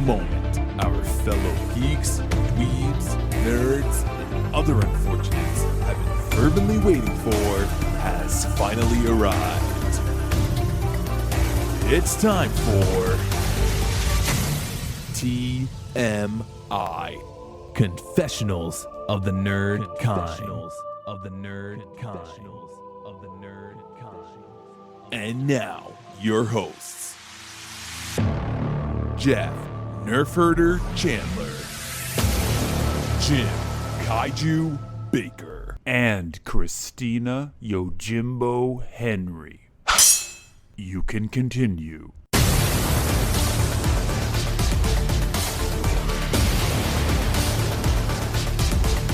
moment our fellow geeks, dweebs, nerds, and other unfortunates have been fervently waiting for has finally arrived. It's time for TMI, Confessionals of the Nerd Kind. And now, your hosts, Jeff Nerf Herder Chandler, Jim Kaiju Baker, and Christina Yojimbo Henry. You can continue.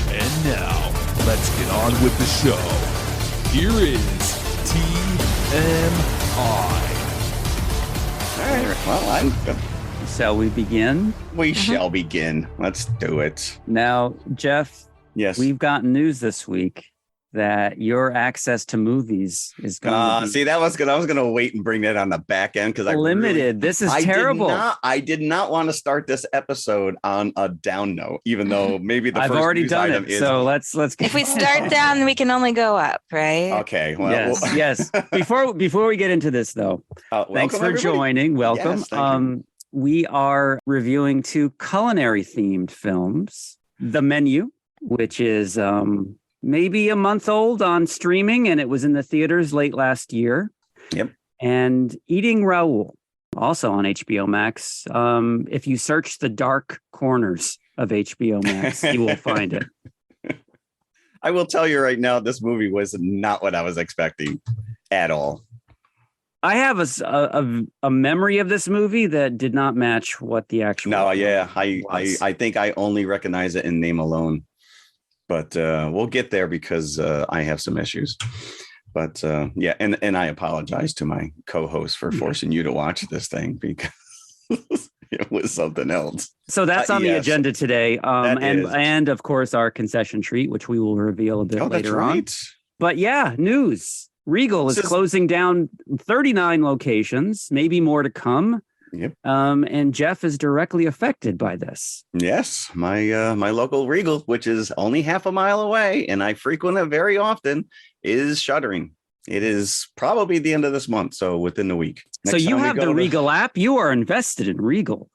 And now, let's get on with the show. Here is TMI. All right, well, I'm good. Shall we begin? We shall begin. Let's do it. Now, Jeff, Yes. we've gotten news this week that your access to movies is going to be See, that was good. I was going to wait and bring that on the back end because limited. This is terrible. I did not want to start this episode on a down note, even though maybe the I've first already news done item it. is. So let's get If we start down, we can only go up, right? Okay. Well, yes. Before we get into this, though, thanks for everybody. joining. Welcome. Yes, thank you. We are reviewing 2 culinary themed films. The Menu, which is maybe a month old on streaming, and it was in the theaters late last year. Yep. And Eating Raoul, also on HBO Max. If you search the dark corners of HBO Max, you will find it. I will tell you right now, this movie was not what I was expecting at all. I have a memory of this movie that did not match what the actual. No, yeah, was. I think I only recognize it in name alone, but we'll get there because I have some issues. But yeah, and I apologize to my co-host for forcing you to watch this thing because it was something else. So that's on the yes. agenda today, That is. and of course our concession treat, which we will reveal a bit Oh, that's later on. right. But yeah, news. Regal is closing down 39 locations, maybe more to come. Yep. And Jeff is directly affected by this. Yes, my local Regal, which is only half a mile away, and I frequent it very often, is shuttering. It is probably the end of this month, so within the week. So Next you time we have go the to- Regal app. You are invested in Regal.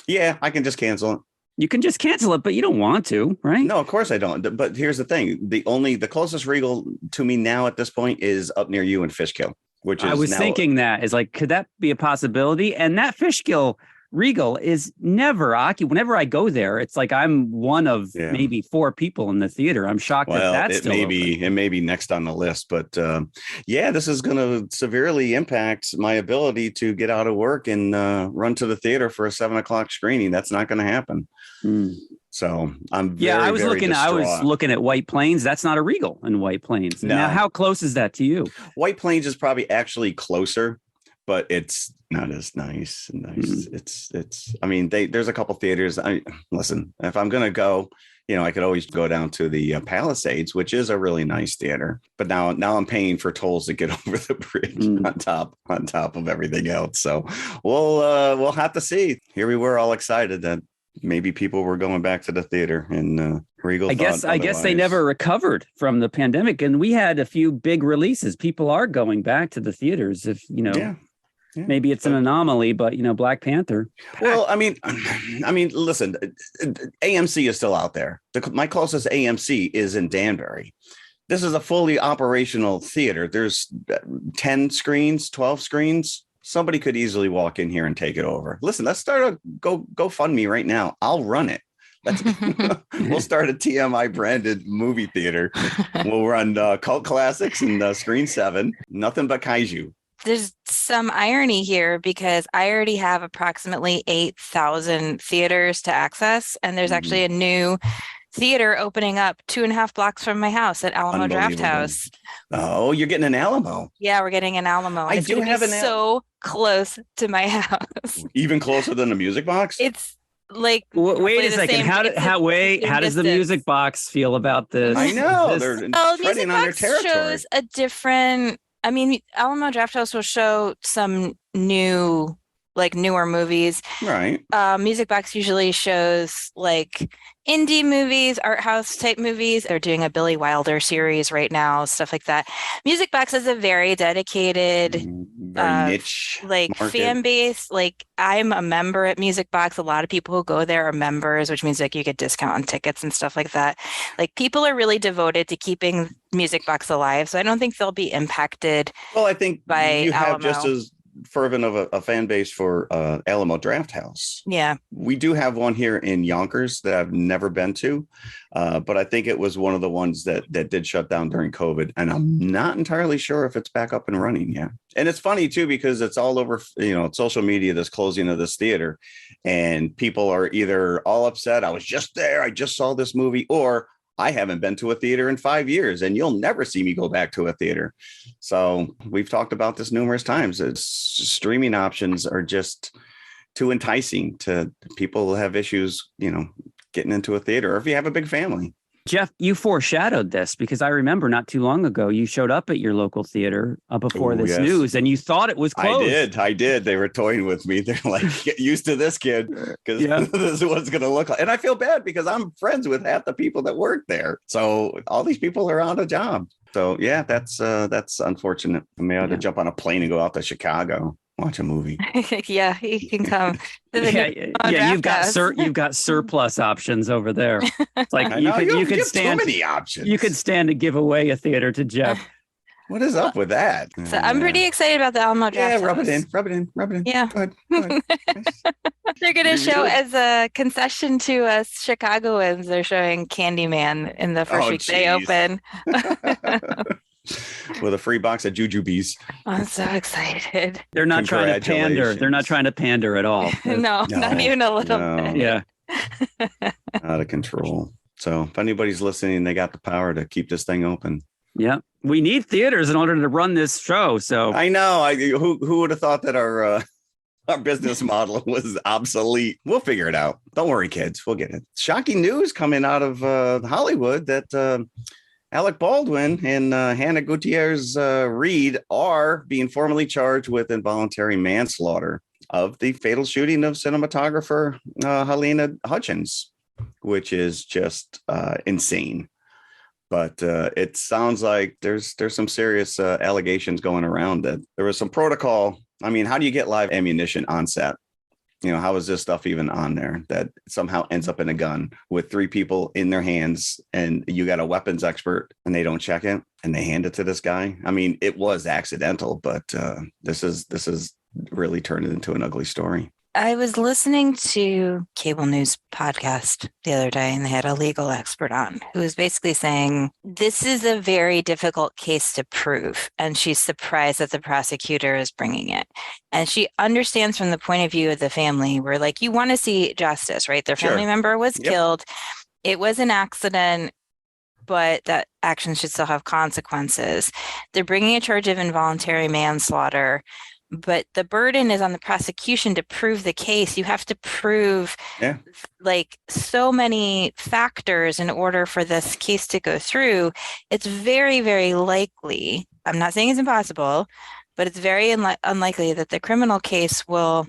Yeah, I can just cancel it. You can just cancel it, but you don't want to, right? No, of course I don't. But here's the thing: the closest Regal to me now at this point is up near you in Fishkill, which is I was now, thinking that is like, could that be a possibility? And that Fishkill Regal is never occupied. Whenever I go there, it's like I'm one of maybe 4 people in the theater. I'm shocked that that's still open. It may be next on the list, but yeah, this is going to severely impact my ability to get out of work and run to the theater for a 7:00 screening. That's not going to happen. So I'm very, I was very looking. distraught. I was looking at White Plains. That's not a Regal in White Plains. No. Now, how close is that to you? White Plains is probably actually closer, but it's not as nice. It's. I mean, there's a couple theaters. Listen, if I'm gonna go, I could always go down to the Palisades, which is a really nice theater. But now I'm paying for tolls to get over the bridge on top of everything else. So we'll have to see. Here we were all excited that maybe people were going back to the theater, and Regal. I guess they never recovered from the pandemic, and we had a few big releases. People are going back to the theaters. If Yeah. maybe it's an anomaly, but Black Panther. Well, I mean, listen, AMC is still out there. My closest AMC is in Danbury. This is a fully operational theater. There's 10 screens, 12 screens. Somebody could easily walk in here and take it over. Listen, let's start a GoFundMe right now. I'll run it. We'll start a TMI branded movie theater. We'll run cult classics and Screen 7. Nothing but kaiju. There's some irony here because I already have approximately 8,000 theaters to access, and there's actually a new theater opening up 2.5 blocks from my house at Alamo Draft House. Oh, you're getting an Alamo. Yeah, we're getting an Alamo. I do have so close to my house. Even closer than the Music Box? It's like wait a second. How does the Music Box feel about this? I know This- they're treading on their territory. Shows a different. I mean, Alamo Draft House will show some new like newer movies. Right. Music Box usually shows like indie movies, art house type movies. They're doing a Billy Wilder series right now, stuff like that. Music Box is a very dedicated, Very niche like market. fan base. Like I'm a member at Music Box. A lot of people who go there are members, which means like you get discount on tickets and stuff like that. Like people are really devoted to keeping Music Box alive. So I don't think they'll be impacted. Well, I think by you have Alamo. just as fervent of a fan base for Alamo Draft House. Yeah. We do have one here in Yonkers that I've never been to, but I think it was one of the ones that did shut down during COVID, and I'm not entirely sure if it's back up and running yet. And it's funny too, because it's all over, social media, this closing of this theater, and people are either all upset, I was just there, I just saw this movie, or I haven't been to a theater in 5 years and you'll never see me go back to a theater. So we've talked about this numerous times. It's streaming options are just too enticing to people who have issues, getting into a theater, or if you have a big family. Jeff, you foreshadowed this because I remember not too long ago, you showed up at your local theater before this news and you thought it was closed. I did. They were toying with me. They're like, get used to this, kid, because this is what it's going to look like. And I feel bad because I'm friends with half the people that work there. So all these people are out of job. So yeah, that's unfortunate. I may have to jump on a plane and go out to Chicago. Watch a movie. Yeah, you can come. You've got surplus options over there. It's like you could stand too many options. You could stand to give away a theater to Jeff. What is up with that? So I'm pretty excited about the Alamo Draft House. Rub it in. Yeah. Go ahead. They're going to show as a concession to us Chicagoans. They're showing Candyman in the first week they open. With a free box of jujubes. I'm so excited. They're not trying to pander. They're not trying to pander at all. No, not even a little bit. Yeah. Out of control. So if anybody's listening, they got the power to keep this thing open. Yeah. We need theaters in order to run this show. So I know. Who would have thought that our business model was obsolete? We'll figure it out. Don't worry, kids. We'll get it. Shocking news coming out of Hollywood that Alec Baldwin and Hannah Gutierrez Reed are being formally charged with involuntary manslaughter of the fatal shooting of cinematographer Helena Hutchins, which is just insane. But it sounds like there's some serious allegations going around that there was some protocol. I mean, how do you get live ammunition on set? How is this stuff even on there that somehow ends up in a gun with 3 people in their hands, and you got a weapons expert and they don't check it and they hand it to this guy? I mean, it was accidental, but this is really turned into an ugly story. I was listening to cable news podcast the other day, and they had a legal expert on who was basically saying this is a very difficult case to prove, and she's surprised that the prosecutor is bringing it. And she understands from the point of view of the family, where like you want to see justice, right? Their family member was killed. It was an accident, but that action should still have consequences. They're bringing a charge of involuntary manslaughter. But the burden is on the prosecution to prove the case. You have to prove like so many factors in order for this case to go through. It's very, very likely, I'm not saying it's impossible, but it's very unlikely that the criminal case will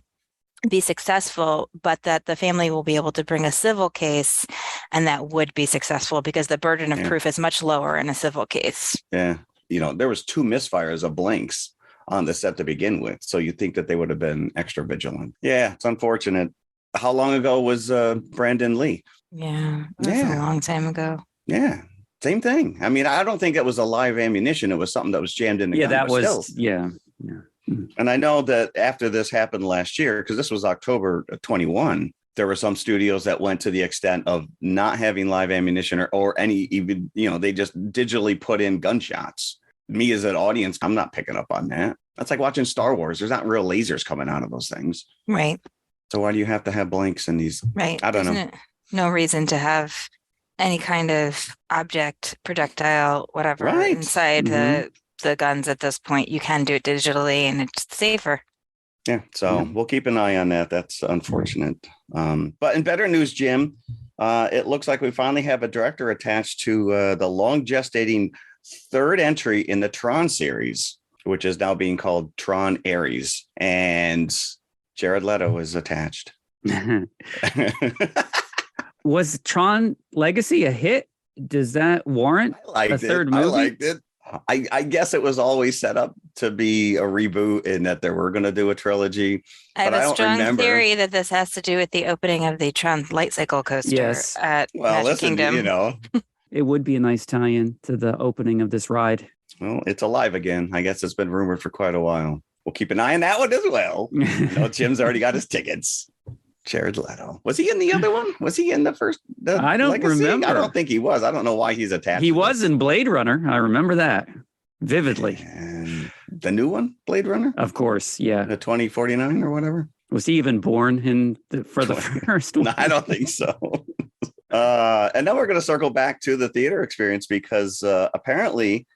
be successful, but that the family will be able to bring a civil case, and that would be successful because the burden of proof is much lower in a civil case. Yeah. There was 2 misfires of blanks on the set to begin with. So you think that they would have been extra vigilant. Yeah, it's unfortunate. How long ago was Brandon Lee? Yeah, it was a long time ago. Yeah, same thing. I mean, I don't think it was a live ammunition. It was something that was jammed in the gun. That was, still. And I know that after this happened last year, because this was October 21, there were some studios that went to the extent of not having live ammunition or any even, they just digitally put in gunshots. Me as an audience, I'm not picking up on that. That's like watching Star Wars. There's not real lasers coming out of those things. Right. So why do you have to have blanks in these? Right. I don't know. No reason to have any kind of object, projectile, whatever inside the guns at this point. You can do it digitally and it's safer. Yeah. So we'll keep an eye on that. That's unfortunate. But in better news, Jim, it looks like we finally have a director attached to the long gestating 3rd entry in the Tron series, which is now being called Tron Ares. And Jared Leto is attached. Was Tron Legacy a hit? Does that warrant a third movie? I liked it. I guess it was always set up to be a reboot and that they were going to do a trilogy. I have a strong theory that this has to do with the opening of the Tron Light Cycle coaster at Magic Kingdom. You know, it would be a nice tie-in to the opening of this ride. Well, it's alive again. I guess it's been rumored for quite a while. We'll keep an eye on that one as well. Jim's already got his tickets. Jared Leto. Was he in the other one? Was he in the first? I don't remember. I don't think he was. I don't know why he's attached. He was in Blade Runner. I remember that vividly. And the new one, Blade Runner? Of course, yeah. The 2049 or whatever. Was he even born for the first one? No, I don't think so. And then we're going to circle back to the theater experience because apparently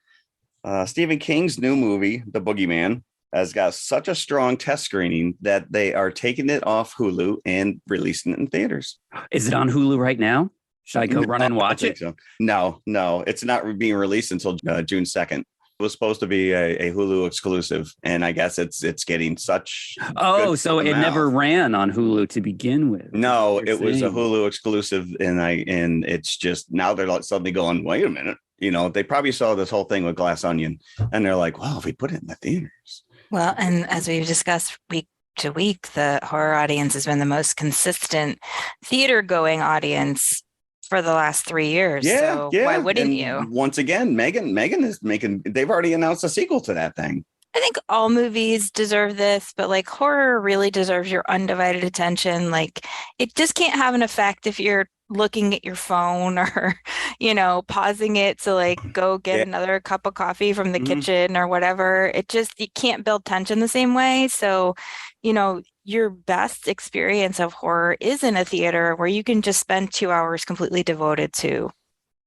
Stephen King's new movie, The Boogeyman, has got such a strong test screening that they are taking it off Hulu and releasing it in theaters. Is it on Hulu right now? Should I go run and watch it? So. No, it's not being released until June 2nd. It was supposed to be a Hulu exclusive, and I guess it's getting such. Oh, so it never ran on Hulu to begin with. No, it was a Hulu exclusive, and it's just now they're like suddenly going, wait a minute. You know, they probably saw this whole thing with Glass Onion, and they're like, well, if we put it in the theaters. Well, and as we've discussed week to week, the horror audience has been the most consistent theater-going audience for the last 3 years. Yeah, so why wouldn't you? Once again, Megan is making. They've already announced a sequel to that thing. I think all movies deserve this, but like horror really deserves your undivided attention. Like it just can't have an effect if you're looking at your phone or, pausing it to like go get another cup of coffee from the kitchen or whatever. You can't build tension the same way. So, your best experience of horror is in a theater where you can just spend 2 hours completely devoted to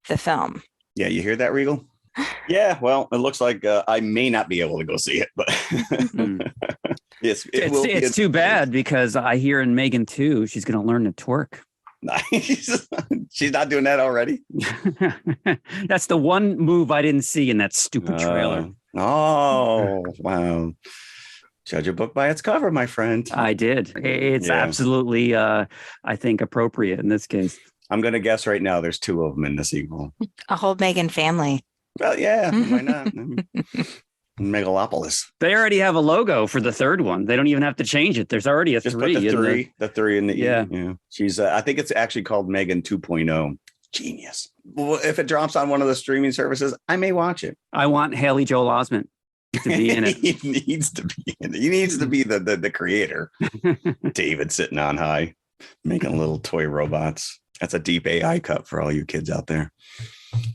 the film. Yeah. You hear that, Regal? Yeah, well, it looks like I may not be able to go see it, but it's too bad because I hear in Megan 2, she's going to learn to twerk. Nice. She's not doing that already. That's the one move I didn't see in that stupid trailer. Oh, wow. Judge a book by its cover, my friend. I did. It's absolutely, I think, appropriate in this case. I'm going to guess right now there's 2 of them in the sequel. A whole Megan family. Well, yeah, why not? Megalopolis. They already have a logo for the third one. They don't even have to change it. There's already a 3. The 3 in the yeah. She's I think it's actually called Megan 2.0. Genius. Well, if it drops on one of the streaming services, I may watch it. I want Haley Joel Osment to be in it. He needs to be in it. He needs to be the creator. David sitting on high, making little toy robots. That's a deep AI cut for all you kids out there.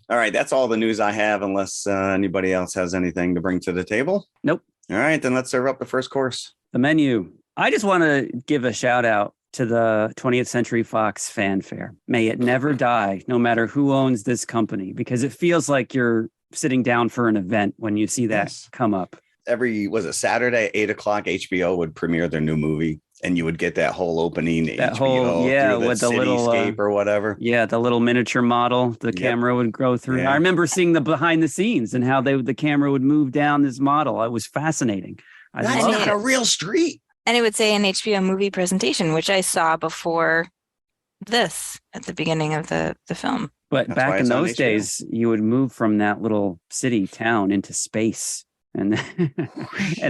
All right, that's all the news I have, unless anybody else has anything to bring to the table. Nope. All right, then let's serve up the first course. The menu. I just want to give a shout out to the 20th Century Fox fanfare. May it never die, no matter who owns this company, because it feels like you're sitting down for an event when you see that come up. Was it Saturday at 8:00, HBO would premiere their new movie. And you would get that whole opening, with the little or whatever. Yeah, the little miniature model the camera would go through. Yeah. I remember seeing the behind the scenes and how the camera would move down this model. It was fascinating. That's not a real street. And it would say an HBO movie presentation, which I saw before this at the beginning of the film. But back in those days, you would move from that little city town into space. And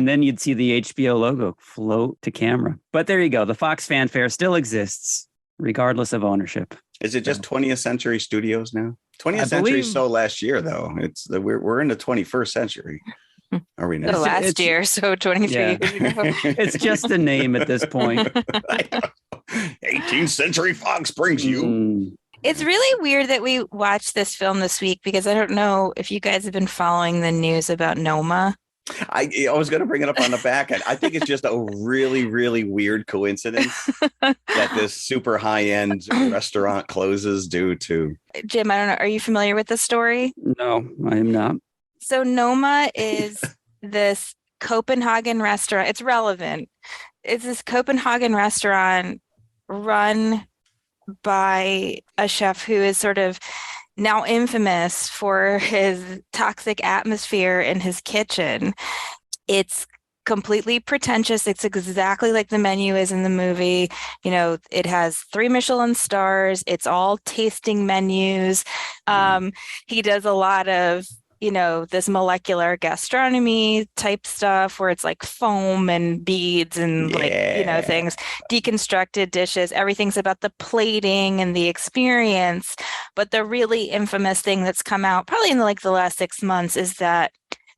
then you'd see the HBO logo float to camera. But there you go. The Fox fanfare still exists, regardless of ownership. Is it just 20th Century Studios now? 20th Century so last year, though. We're in the 21st century. Are we now? Last year, so 23 years ago. It's just a name at this point. 18th Century Fox brings you. It's really weird that we watched this film this week because I don't know if you guys have been following the news about Noma. I was going to bring it up on the back end. I think it's just a really, really weird coincidence that this super high-end restaurant closes due to... Jim, I don't know. Are you familiar with the story? No, I am not. So Noma is this Copenhagen restaurant. It's relevant. It's this Copenhagen restaurant run by a chef who is sort of now infamous for his toxic atmosphere in his kitchen. It's completely pretentious. It's exactly like the menu is in the movie. It has 3 Michelin stars. It's all tasting menus. He does a lot of this molecular gastronomy type stuff where it's like foam and beads and things, deconstructed dishes. Everything's about the plating and the experience. But the really infamous thing that's come out probably in the last 6 months is that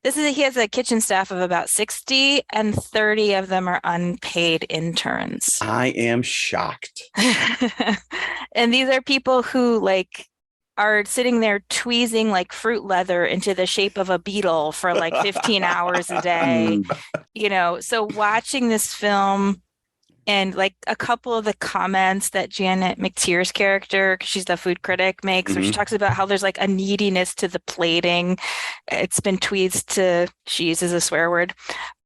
he has a kitchen staff of about 60 and 30 of them are unpaid interns. I am shocked. And these are people who are sitting there tweezing like fruit leather into the shape of a beetle for 15 hours a day. So watching this film and a couple of the comments that Janet McTeer's character, because she's the food critic, makes, where she talks about how there's a neediness to the plating. It's been tweezed to, she uses a swear word,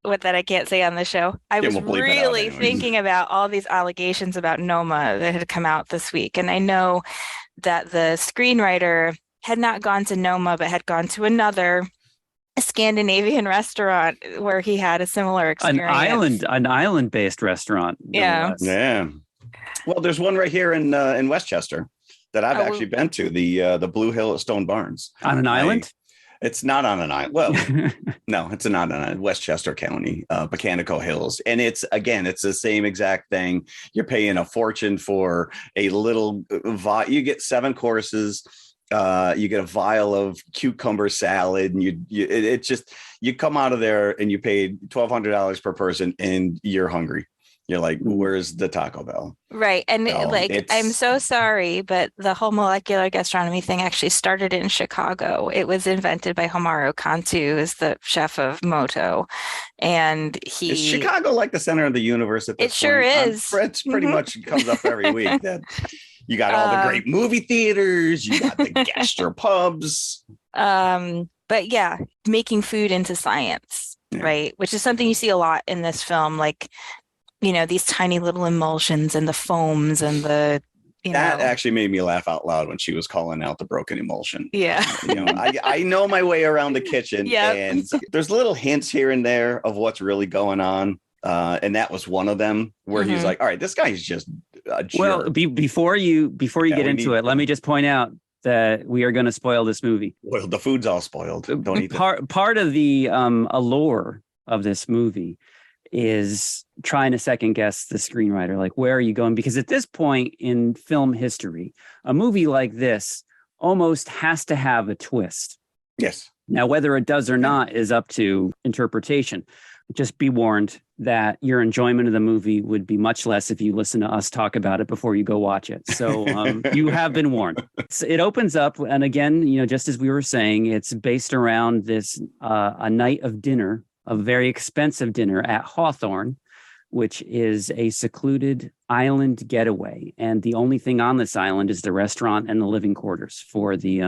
that I can't say on the show. I was really thinking about all these allegations about Noma that had come out this week. And I know that the screenwriter had not gone to Noma, but had gone to another Scandinavian restaurant where he had a similar experience. An island-based restaurant. Yeah. Yeah. Well, there's one right here in Westchester that I've actually been to, the Blue Hill at Stone Barns. On an island? It's not on an island. Well, no, it's not on a Westchester County, Bacanico Hills. And it's the same exact thing. You're paying a fortune for a little you get 7 courses. You get a vial of cucumber salad, and you come out of there and you paid $1,200 per person and you're hungry. You're like, where's the Taco Bell? Right. And I'm so sorry, but the whole molecular gastronomy thing actually started in Chicago. It was invented by Homaru Kantu, who's the chef of Moto. And Is Chicago like the center of the universe at this point? It sure is. It pretty much comes up every week. That you got all the great movie theaters, you got the gastropubs. But yeah, making food into science, right? Which is something you see a lot in this film, these tiny little emulsions and the foams and that actually made me laugh out loud when she was calling out the broken emulsion. Yeah. I know my way around the kitchen, and there's little hints here and there of what's really going on. And that was one of them where he's like, all right, this guy's just a jerk. Well, before you get into it, let me just point out that we are going to spoil this movie. Well, the food's all spoiled. Don't eat it. Part of the allure of this movie is trying to second guess the screenwriter. Where are you going? Because at this point in film history, a movie like this almost has to have a twist. Yes. Now, whether it does or not is up to interpretation. Just be warned that your enjoyment of the movie would be much less if you listen to us talk about it before you go watch it. So you have been warned. So it opens up, and again, just as we were saying, it's based around this a night of dinner, a very expensive dinner at Hawthorne, which is a secluded island getaway. And the only thing on this island is the restaurant and the living quarters for the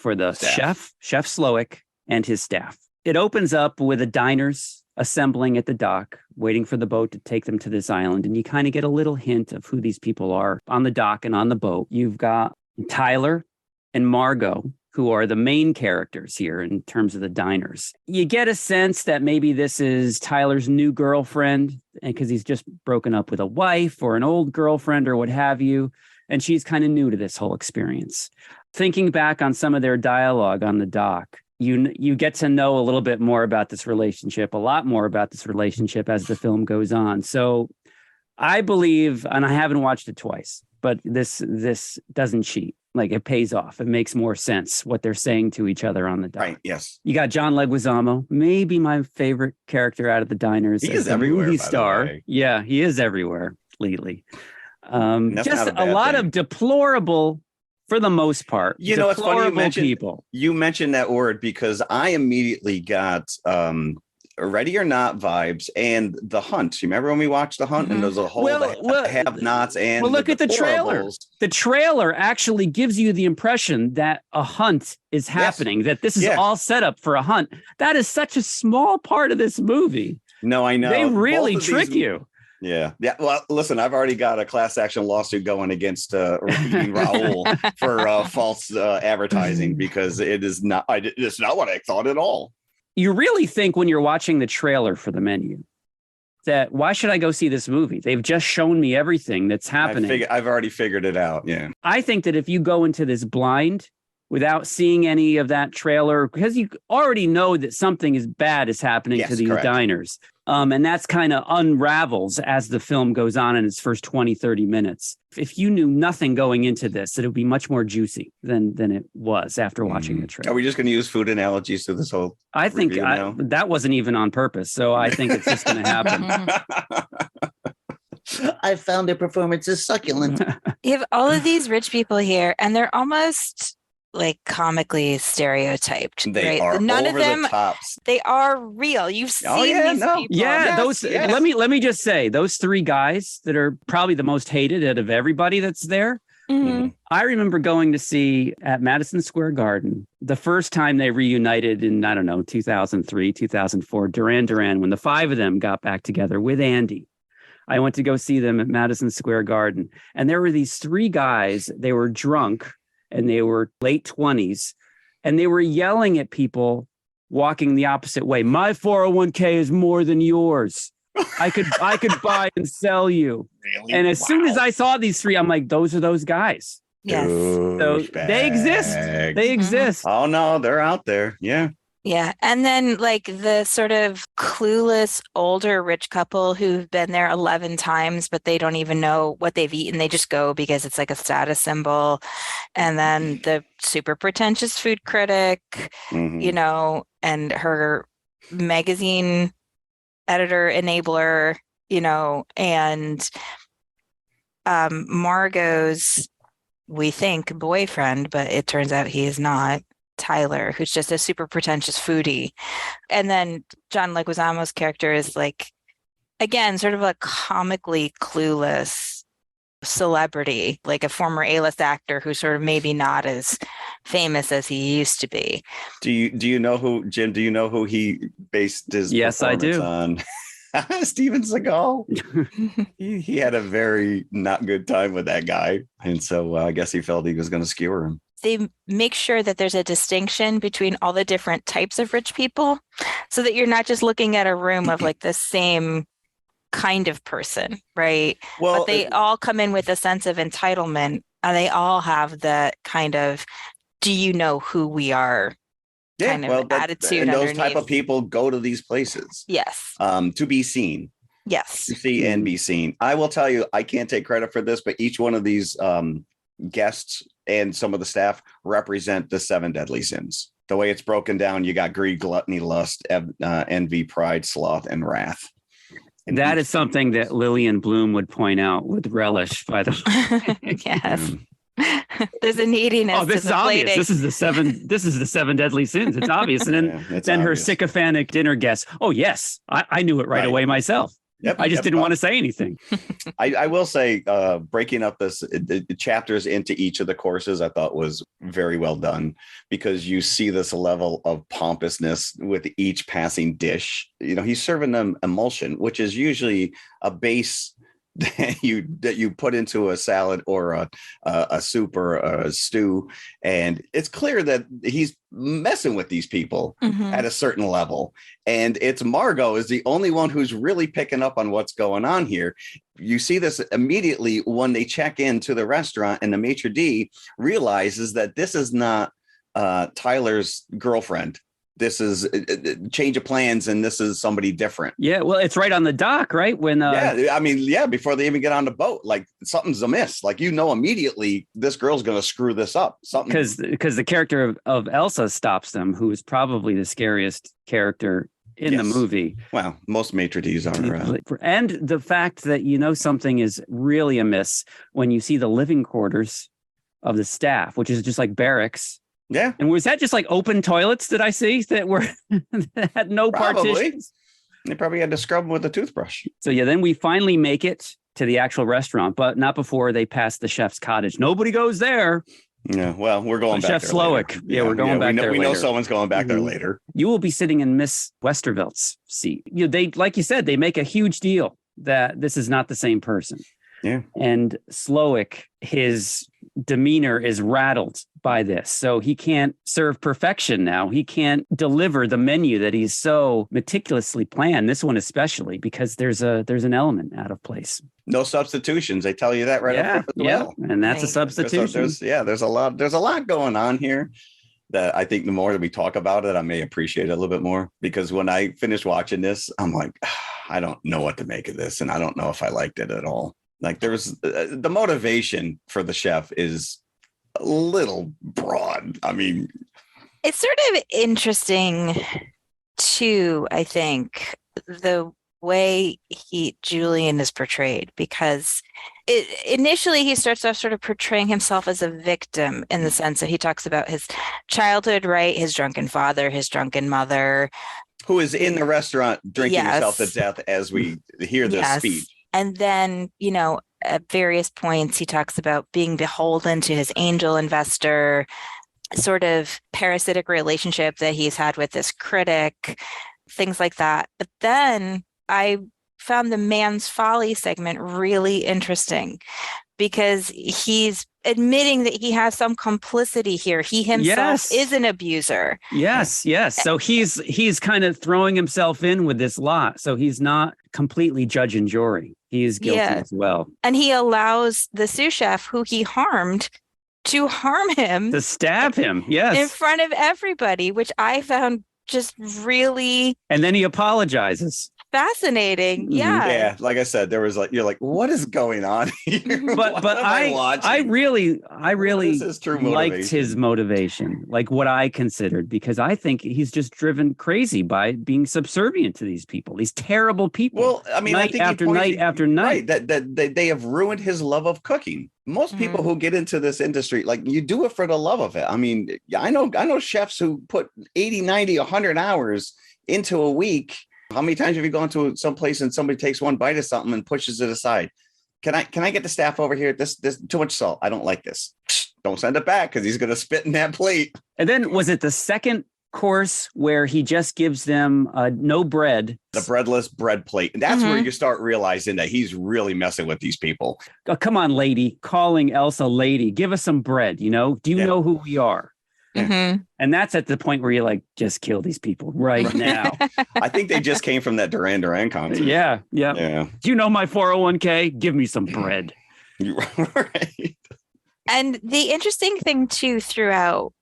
Chef Slowick and his staff. It opens up with the diners assembling at the dock, waiting for the boat to take them to this island. And you kind of get a little hint of who these people are on the dock and on the boat. You've got Tyler and Margot, who are the main characters here in terms of the diners. You get a sense that maybe this is Tyler's new girlfriend, because he's just broken up with a wife or an old girlfriend or what have you. And she's kind of new to this whole experience. Thinking back on some of their dialogue on the dock, you get to know a little bit more about this relationship, a lot more about this relationship as the film goes on. So I believe, and I haven't watched it twice, but this doesn't cheat. It pays off. It makes more sense what they're saying to each other on the dock. Right. Yes. You got John Leguizamo, maybe my favorite character out of the diners. He is everywhere. Movie star. Yeah, he is everywhere lately. Just a lot of deplorable, for the most part. It's funny people. You mentioned that word because I immediately got Ready or Not vibes and The Hunt. You remember when we watched The Hunt and there's a whole have-nots and look at the trailer. The trailer actually gives you the impression that a hunt is happening, that this is all set up for a hunt. That is such a small part of this movie. No, I know. They really trick you. Yeah. Well, listen, I've already got a class action lawsuit going against Eating Raoul for false advertising because it's not what I thought at all. you really think when you're watching the trailer for The Menu that why should I go see this movie? They've just shown me everything that's happening. I've already figured it out. Yeah. I think that if you go into this blind without seeing any of that trailer, because you already know that something is bad is happening to these diners. And that's kind of unravels as the film goes on in its first 20, 30 minutes. If you knew nothing going into this, it would be much more juicy than it was after watching the trailer. Are we just going to use food analogies to this whole I think that wasn't even on purpose. So I think it's just going to happen. I found their performances succulent. You have all of these rich people here, and they're almost like comically stereotyped. They are None over of them, the tops. they are real. You've seen these people. Yeah, Yes, yes. Let me just say, those three guys that are probably the most hated out of everybody that's there. Mhm. I remember going to see at Madison Square Garden the first time they reunited in, I don't know, 2003, 2004, Duran Duran, when the five of them got back together with Andy. I went to go see them at Madison Square Garden. And there were these three guys. They were drunk and they were late 20s. And they were yelling at people walking the opposite way. My 401k is more than yours. I could buy and sell you. Really? And as soon as I saw these three, I'm like, those are those guys. Yes. So they exist. They exist. Oh, no, they're out there. Yeah. Yeah. And then like the sort of clueless older rich couple who've been there 11 times, but they don't even know what they've eaten. They just go because it's like a status symbol. And then the super pretentious food critic, you know, and her magazine editor enabler, you know, and Margot's, we think, boyfriend, but it turns out he is not. Tyler, who's just a super pretentious foodie. And then John Leguizamo's character is like, again, sort of a comically clueless celebrity, like a former A-list actor who's sort of maybe not as famous as he used to be. Do you know who, Jim, do you know who he based his performance on? Steven Seagal. he had a very not good time with that guy. And so I guess he felt he was going to skewer him. They make sure that there's a distinction between all the different types of rich people so that you're not just looking at a room of like the same kind of person, right? Well, but they all come in with a sense of entitlement, and they all have that kind of, do you know who we are? Kind of attitude. And those underneath. type of people go to these places. Yes. To be seen. Yes. To see and be seen. I will tell you, I can't take credit for this, but each one of these guests and some of the staff represent the 7 deadly sins. The way it's broken down, you got greed, gluttony, lust, envy, pride, sloth, and wrath. And that is something that Lillian Bloom would point out with relish, by the way. Yes. There's a neediness. Oh, this is obvious. plating. This is the 7 deadly sins. It's obvious. And then her sycophantic dinner guest. Oh, yes. I knew it right away myself. Yep, I just didn't want to say anything. I will say breaking up the chapters into each of the courses, I thought was very well done, because you see this level of pompousness with each passing dish. You know, he's serving them emulsion, which is usually a base that you put into a salad or a soup or a stew, and it's clear that he's messing with these people at a certain level. And it's Margot is the only one who's really picking up on what's going on here. You see this immediately when they check into the restaurant, and the maitre d' realizes that this is not Tyler's girlfriend. This is a change of plans, and this is somebody different. Yeah, well, it's right on the dock, right? When before they even get on the boat, like something's amiss. Like, you know, immediately this girl's going to screw this up. Something, because the character of Elsa stops them, who is probably the scariest character in the movie. Well, most maitre d's are. And the fact that you know something is really amiss when you see the living quarters of the staff, which is just like barracks. Yeah. And was that just like open toilets that I see that were that had no partitions? They probably had to scrub them with a toothbrush. So yeah, then we finally make it to the actual restaurant, but not before they pass the chef's cottage. Nobody goes there. Yeah, well, we're going back Chef there Slowick. later. Yeah, we're going back there. We know someone's going back there later. You will be sitting in Miss Westervelt's seat. You know, they, like you said, they make a huge deal that this is not the same person. Yeah. And Slowick, his demeanor is rattled by this. So he can't serve perfection now. He can't deliver the menu that he's so meticulously planned. This one especially, because there's an element out of place. No substitutions. They tell you that right up front as well. And that's a Right. substitution. There's a lot going on here that I think the more that we talk about it, I may appreciate it a little bit more, because when I finished watching this, I'm like, I don't know what to make of this. And I don't know if I liked it at all. Like there's the motivation for the chef is a little broad. I mean, It's sort of interesting too, I think, the way Julian is portrayed, because initially he starts off sort of portraying himself as a victim in the sense that he talks about his childhood, right? His drunken father, his drunken mother. who is in the restaurant drinking himself to death as we hear this speech. And then, at various points, he talks about being beholden to his angel investor, sort of parasitic relationship that he's had with this critic, things like that. But then I found the Man's Folly segment really interesting, because he's admitting that he has some complicity here. He himself is an abuser. Yes. So he's kind of throwing himself in with this lot. So he's not completely judge and jury. He is guilty as well. And he allows the sous chef who he harmed to harm him. To stab him. Yes. In front of everybody, which I found just really... And then he apologizes. Fascinating. Yeah, like I said, there was you're like, what is going on here? But I really liked his motivation, like what I considered, because I think he's just driven crazy by being subservient to these people, these terrible people. Well, I mean, night after night after night. Right, that they have ruined his love of cooking. Most people who get into this industry, like, you do it for the love of it. I mean, I know chefs who put 80, 90, 100 hours into a week. How many times have you gone to some place and somebody takes one bite of something and pushes it aside? Can I get the staff over here? This too much salt. I don't like this. Don't send it back, because he's going to spit in that plate. And then was it the second course where he just gives them no bread? The breadless bread plate. And that's where you start realizing that he's really messing with these people. Oh, come on, lady. Calling Elsa lady. Give us some bread. Do you know who we are? Mm-hmm. And that's at the point where you're like, just kill these people right now. I think they just came from that Duran Duran concert. Yeah. Do you know my 401k? Give me some bread. Right. And the interesting thing too throughout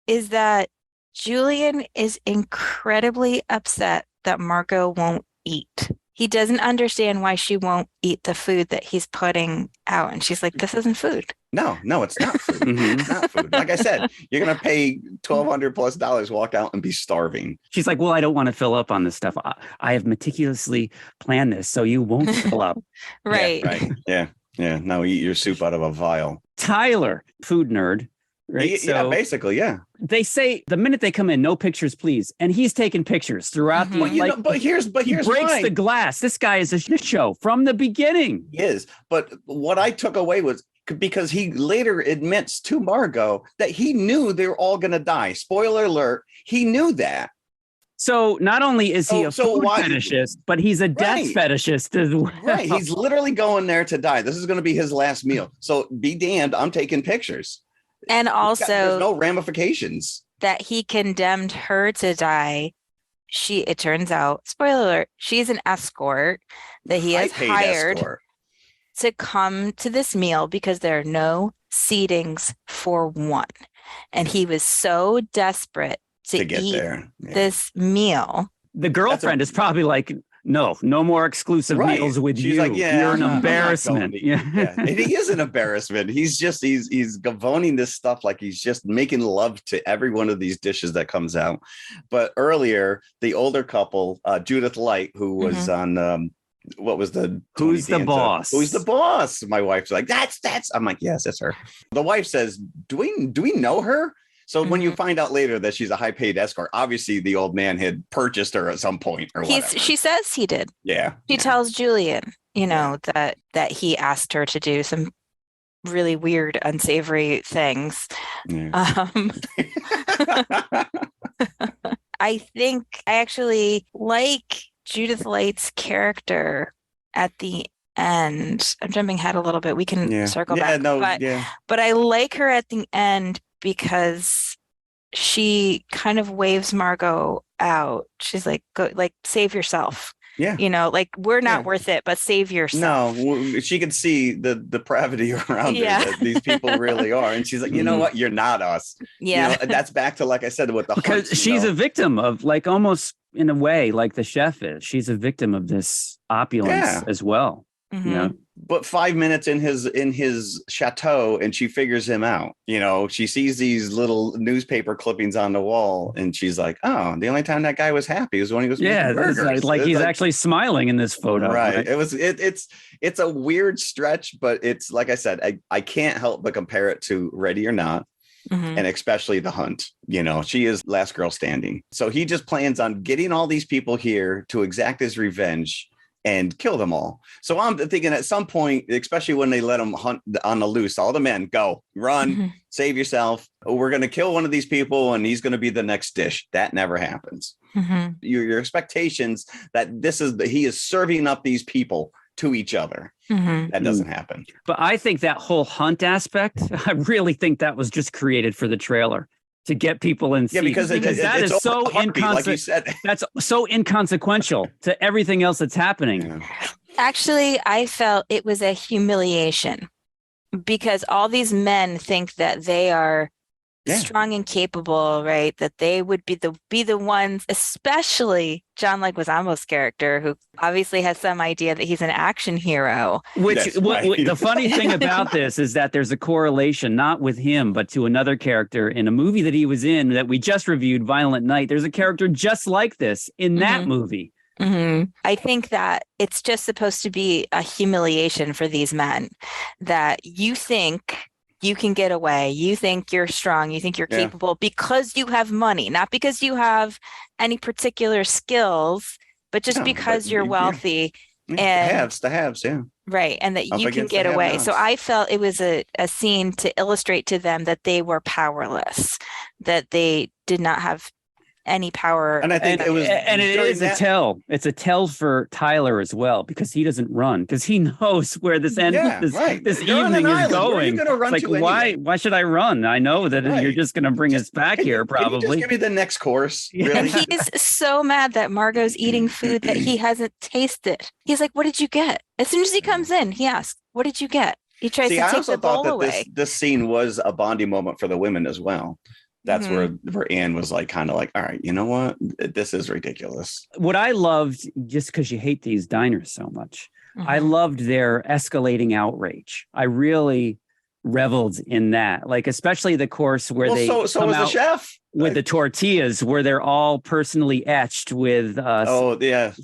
is that Julian is incredibly upset that Margot won't eat. He doesn't understand why she won't eat the food that he's putting out. And she's like, this isn't food. No, it's not food. It's not food. Like I said, you're going to pay $1,200+ walk out and be starving. She's like, well, I don't want to fill up on this stuff. I have meticulously planned this so you won't fill up. Right. Yeah. No, eat your soup out of a vial. Tyler, food nerd. Right. Yeah, basically, yeah. They say the minute they come in, no pictures, please. And he's taking pictures throughout the but here's he breaks why. the glass. This guy is a shit show from the beginning. He is. But what I took away was, because he later admits to Margot that he knew they were all going to die. Spoiler alert, he knew that. So not only is he a food fetishist, but he's a death fetishist as well. Right. He's literally going there to die. This is going to be his last meal. So be damned, I'm taking pictures. And also, there's no ramifications. That he condemned her to die. It turns out, spoiler alert, she's an escort that he has hired to come to this meal because there are no seatings for one. And he was so desperate to get eat this meal. The girlfriend is probably like, no more exclusive meals with you. Like, you're an embarrassment. And he is an embarrassment. He's gavoning this stuff like he's just making love to every one of these dishes that comes out. But earlier, the older couple, Judith Light, who was on what was the Who's the Boss? Who's the Boss? My wife's like, that's I'm like, yes, that's her. The wife says, do we know her? So when you find out later that she's a high-paid escort, obviously the old man had purchased her at some point or whatever. She says he did. Yeah. She tells Julian, that he asked her to do some really weird, unsavory things. Yeah. I think I actually like Judith Light's character at the end. I'm jumping ahead a little bit. We can circle back. Yeah. But I like her at the end because she kind of waves Margot out. She's like, go, like, save yourself. Yeah. You know, like, we're not worth it, but save yourself. No, she could see the depravity around her that these people really are. And she's like, you know what? You're not us. Yeah. You know, that's back to, like I said, with the because hunts, she's a victim of, like, almost in a way, like the chef is. She's a victim of this opulence as well. Mm-hmm. You know? But 5 minutes in his chateau, and she figures him out. You know, she sees these little newspaper clippings on the wall, and she's like, "Oh, the only time that guy was happy was when he was making burgers." Like he's actually smiling in this photo, right? It's a weird stretch, but it's like I said, I can't help but compare it to Ready or Not. Mm-hmm. And especially the hunt. You know, she is last girl standing. So he just plans on getting all these people here to exact his revenge and kill them all. So I'm thinking at some point, especially when they let him hunt on the loose, all the men go, run, save yourself. We're going to kill one of these people and he's going to be the next dish. That never happens. Your expectations that he is serving up these people to each other. That doesn't happen. But I think that whole hunt aspect, I really think that was just created for the trailer to get people in. Yeah, because that is so like you said. That's so inconsequential to everything else that's happening. Yeah. Actually, I felt it was a humiliation because all these men think that they are strong and capable, right? That they would be the ones, especially John Leguizamo's character, who obviously has some idea that he's an action hero. Which the funny thing about this is that there's a correlation, not with him, but to another character in a movie that he was in that we just reviewed, Violent Night. There's a character just like this in that movie. I think that it's just supposed to be a humiliation for these men, that you think you can get away. You think you're strong. You think you're capable because you have money, not because you have any particular skills, but just because you're wealthy. And the haves, right. And that you can get away. So I felt it was a scene to illustrate to them that they were powerless, that they did not have any power. And I think it is a tell. It's a tell for Tyler as well, because he doesn't run, because he knows where this evening is going. Like, why should I run? I know that you're just going to bring us back here, probably. Can you just give me the next course? Really? And he's so mad that Margot's eating food that he hasn't tasted. He's like, "What did you get?" As soon as he comes in, he asks, "What did you get?" He tries to take the bowl away. This scene was a bonding moment for the women as well. That's where Anne was like, kind of like, all right, you know what? This is ridiculous. What I loved, just because you hate these diners so much, I loved their escalating outrage. I really reveled in that, like, especially the course where so was the chef with the tortillas, where they're all personally etched with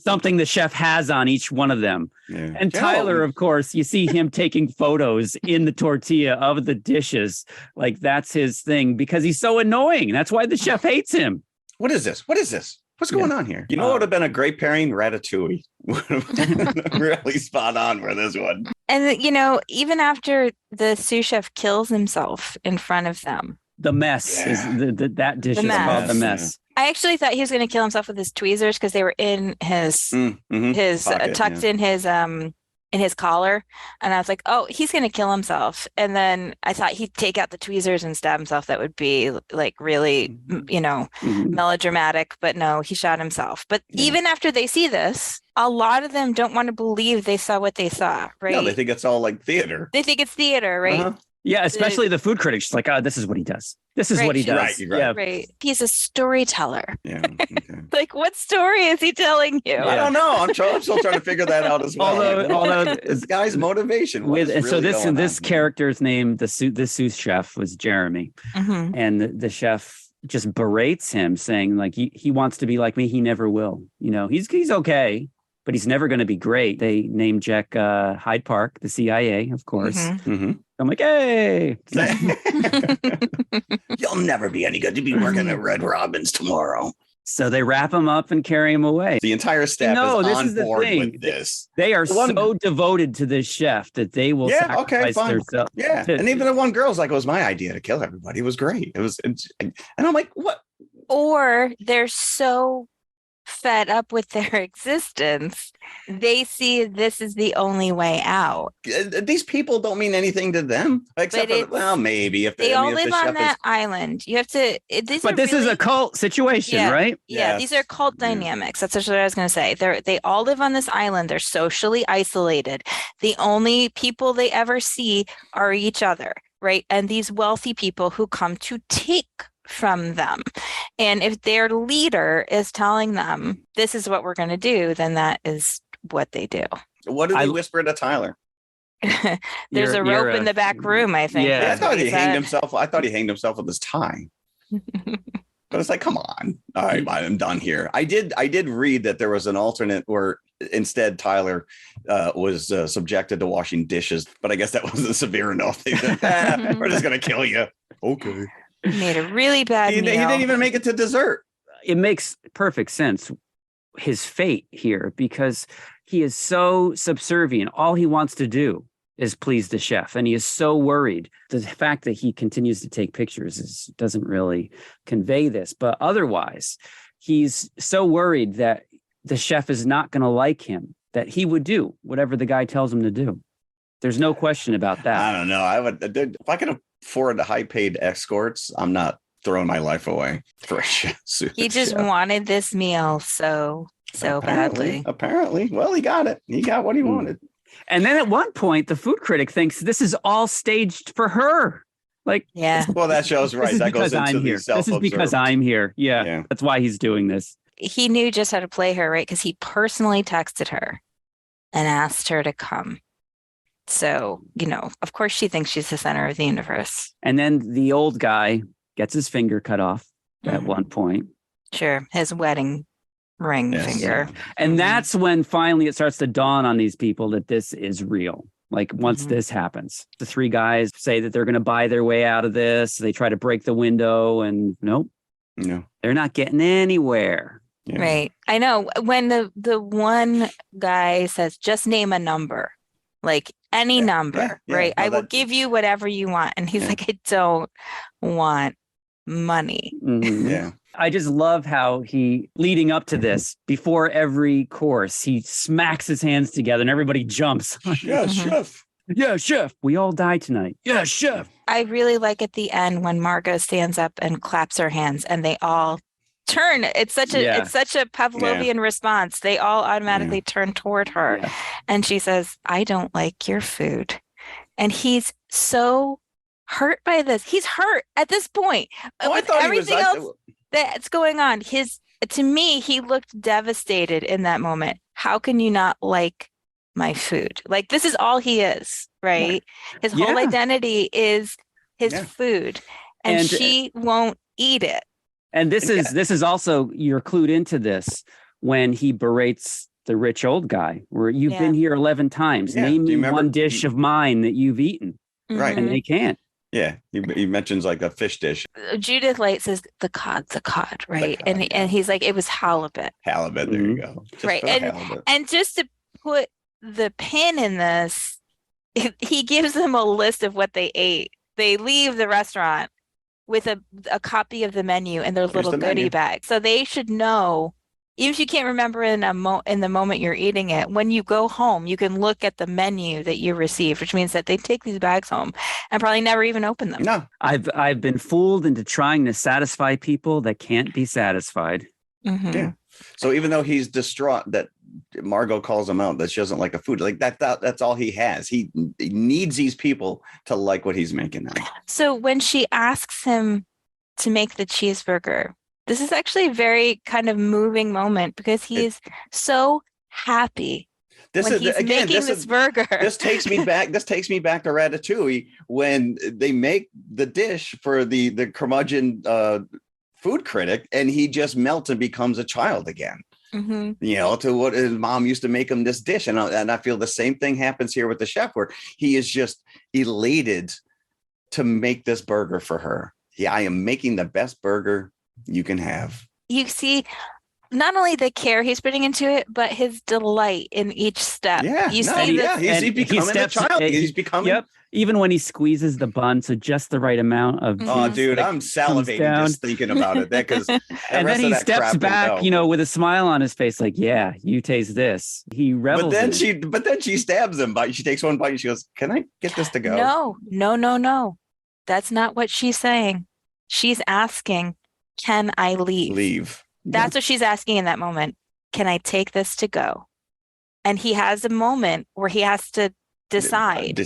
something the chef has on each one of them. And Tyler, of course, you see him taking photos in the tortilla of the dishes, like that's his thing, because he's so annoying. That's why the chef hates him. What is this? What's going on here? You know what would have been a great pairing? Ratatouille. Really spot on for this one. And, you know, even after the sous chef kills himself in front of them. The mess is that dish is called the mess. I actually thought he was going to kill himself with his tweezers because they were in his pocket, tucked in his collar, and I was like, oh, he's going to kill himself. And then I thought he'd take out the tweezers and stab himself. That would be like really, melodramatic. But no, he shot himself. But even after they see this, a lot of them don't want to believe they saw what they saw. Right? No, they think it's all like theater. They think it's theater, right? Yeah, especially the food critics. Like, oh, this is what he does. This is what he does. Right. He's a storyteller. Yeah. Okay. Like, what story is he telling you? I don't know. I'm still trying to figure that out as well. Although this guy's motivation. This character's name, this sous chef, was Jeremy, and the chef just berates him, saying like he wants to be like me. He never will. You know, he's okay, but he's never going to be great. They named Jack Hyde Park, the CIA, of course. I'm like, hey, you'll never be any good. You'll be working at Red Robin's tomorrow. So they wrap him up and carry him away. The entire staff is on board with this. They are so devoted to this chef that they will sacrifice themselves. Yeah, and even the one girl's like, it was my idea to kill everybody. It was great. And I'm like, what? Or they're so fed up with their existence, they see this is the only way out. These people don't mean anything to them, except But for, well, maybe if they I all mean, if live the on chef that is, island. You have to. But this is a cult situation, Yeah. right? Yeah, these are cult Yeah. dynamics. That's just what I was going to say. They all live on this island. They're socially isolated. The only people they ever see are each other, right? And these wealthy people who come to take from them. And if their leader is telling them this is what we're going to do, then that is what they do. What did he whisper to Tyler? There's a rope in the back room, I think. Yeah, I that's thought what he hanged said. himself. I thought he hanged himself with his tie. But it's like, come on. All right, I'm done here. I did read that there was an alternate where instead Tyler was subjected to washing dishes, but I guess that wasn't severe enough. They said, we're just going to kill you. Okay. Made a really bad He meal. didn't even make it to dessert. It makes perfect sense, his fate here, because he is so subservient. All he wants to do is please the chef, and he is so worried. The fact that he continues to take pictures doesn't really convey this, but otherwise, he's so worried that the chef is not going to like him that he would do whatever the guy tells him to do. There's no question about that. I don't know. I would, if I could afford the high-paid escorts, I'm not throwing my life away for a chef. He just wanted this meal so badly. Apparently. Well, he got it. He got what he wanted. And then at one point, the food critic thinks this is all staged for her. Like, yeah. Well, that shows right. That goes into the self-observed. This is because I'm here. Yeah. That's why he's doing this. He knew just how to play her, right? Because he personally texted her and asked her to come. So, of course she thinks she's the center of the universe. And then the old guy gets his finger cut off at one point. Sure. His wedding ring finger. And that's when finally it starts to dawn on these people that this is real. Like once this happens, the three guys say that they're going to buy their way out of this. They try to break the window and nope. No. They're not getting anywhere. Yeah. Right. I know when the one guy says, just name a number, like any number, right? No, I will give you whatever you want. And he's like, I don't want money. Mm-hmm. Yeah. I just love how he, leading up to this, before every course, he smacks his hands together and everybody jumps. Yeah, chef. Yeah, chef. We all die tonight. Yeah, chef. I really like at the end when Margot stands up and claps her hands and they all turn. It's such a Pavlovian response. They all automatically turn toward her. Yeah. And she says, I don't like your food. And he's so hurt by this. He's hurt at this point. With everything else that's going on. To me, he looked devastated in that moment. How can you not like my food? Like, this is all he is, right? His whole identity is his food, and she won't eat it. And this is also, you're clued into this when he berates the rich old guy, where you've been here 11 times. Name me one dish of mine that you've eaten. Right. And they can't. Yeah, he mentions like a fish dish. Judith Light says the cod, right? The cod, and he's like, it was halibut. Halibut, there you go. Just right, and just to put the pin in this, he gives them a list of what they ate. They leave the restaurant with a copy of the menu in their little goodie bag, so they should know. Even if you can't remember in the moment you're eating it, when you go home, you can look at the menu that you received, which means that they take these bags home and probably never even open them. No, I've been fooled into trying to satisfy people that can't be satisfied. Mm-hmm. Yeah. So even though he's distraught that Margot calls him out, that she doesn't like the food, like that's all he has. He needs these people to like what he's making now. So when she asks him to make the cheeseburger, this is actually a very kind of moving moment because he is so happy when he's making this burger. This takes me back to Ratatouille when they make the dish for the curmudgeon food critic, and he just melts and becomes a child again. Mm-hmm. To what his mom used to make him this dish. And I feel the same thing happens here with the chef, where he is just elated to make this burger for her. Yeah, I am making the best burger you can have. You see, not only the care he's putting into it, but his delight in each step. Yeah, You no, see yeah, this. he's becoming a child. He's becoming. Yep. Even when he squeezes the bun, so just the right amount of Oh, juice, dude, like, I'm comes salivating down. just thinking about it. That because And then he steps back, with a smile on his face, like, "Yeah, you taste this." He revels. But then she stabs him. She takes one bite and she goes, "Can I get this to go?" No. That's not what she's saying. She's asking, "Can I leave?" Leave. That's what she's asking in that moment. Can I take this to go? And he has a moment where he has to decide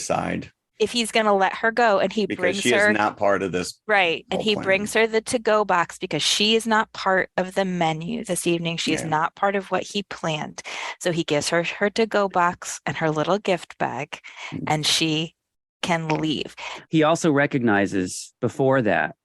if he's going to let her go, and he because brings she her is not part of this. right, and he plan. brings her the to-go box because she is not part of the menu this evening. She is not part of what he planned. So he gives her her to-go box and her little gift bag, and she can leave. He also recognizes before that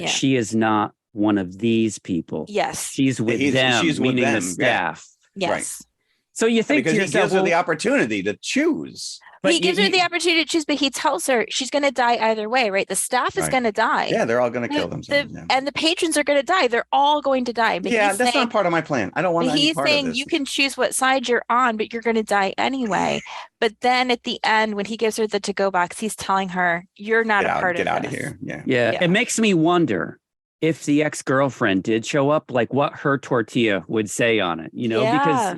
she is not one of these people. Yes, she's with them. She's meaning the staff. Yes. Right. So you think because to yourself, he gives her the opportunity to choose. He gives her the opportunity to choose, but he tells her she's going to die either way, right? The staff is going to die. Yeah, they're all going to kill themselves. And the patrons are going to die. They're all going to die. But that's not part of my plan. I don't want any he's part of saying this. you can choose what side you're on, but you're going to die anyway. But then at the end, when he gives her the to-go box, he's telling her, you're not a part of this. Get out of here. Yeah. It makes me wonder if the ex-girlfriend did show up, like what her tortilla would say on it,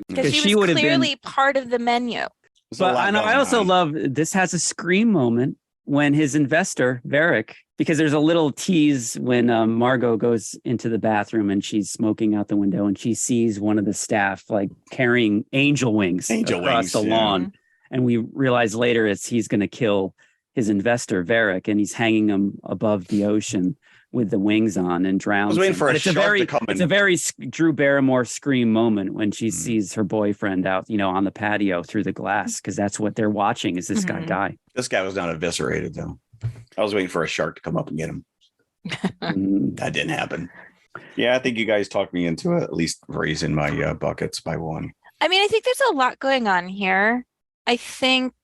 because she was clearly part of the menu. But I also love this has a scream moment when his investor, Varric, because there's a little tease when Margot goes into the bathroom and she's smoking out the window and she sees one of the staff like carrying angel wings across the lawn. And we realize later he's going to kill his investor, Varric, and he's hanging him above the ocean with the wings on and drowns. I was waiting for it's a very Drew Barrymore scream moment when she sees her boyfriend out, on the patio through the glass, because that's what they're watching is this guy die. This guy was not eviscerated, though. I was waiting for a shark to come up and get him. That didn't happen. Yeah, I think you guys talked me into it, at least raising my buckets by one. I mean, I think there's a lot going on here. I think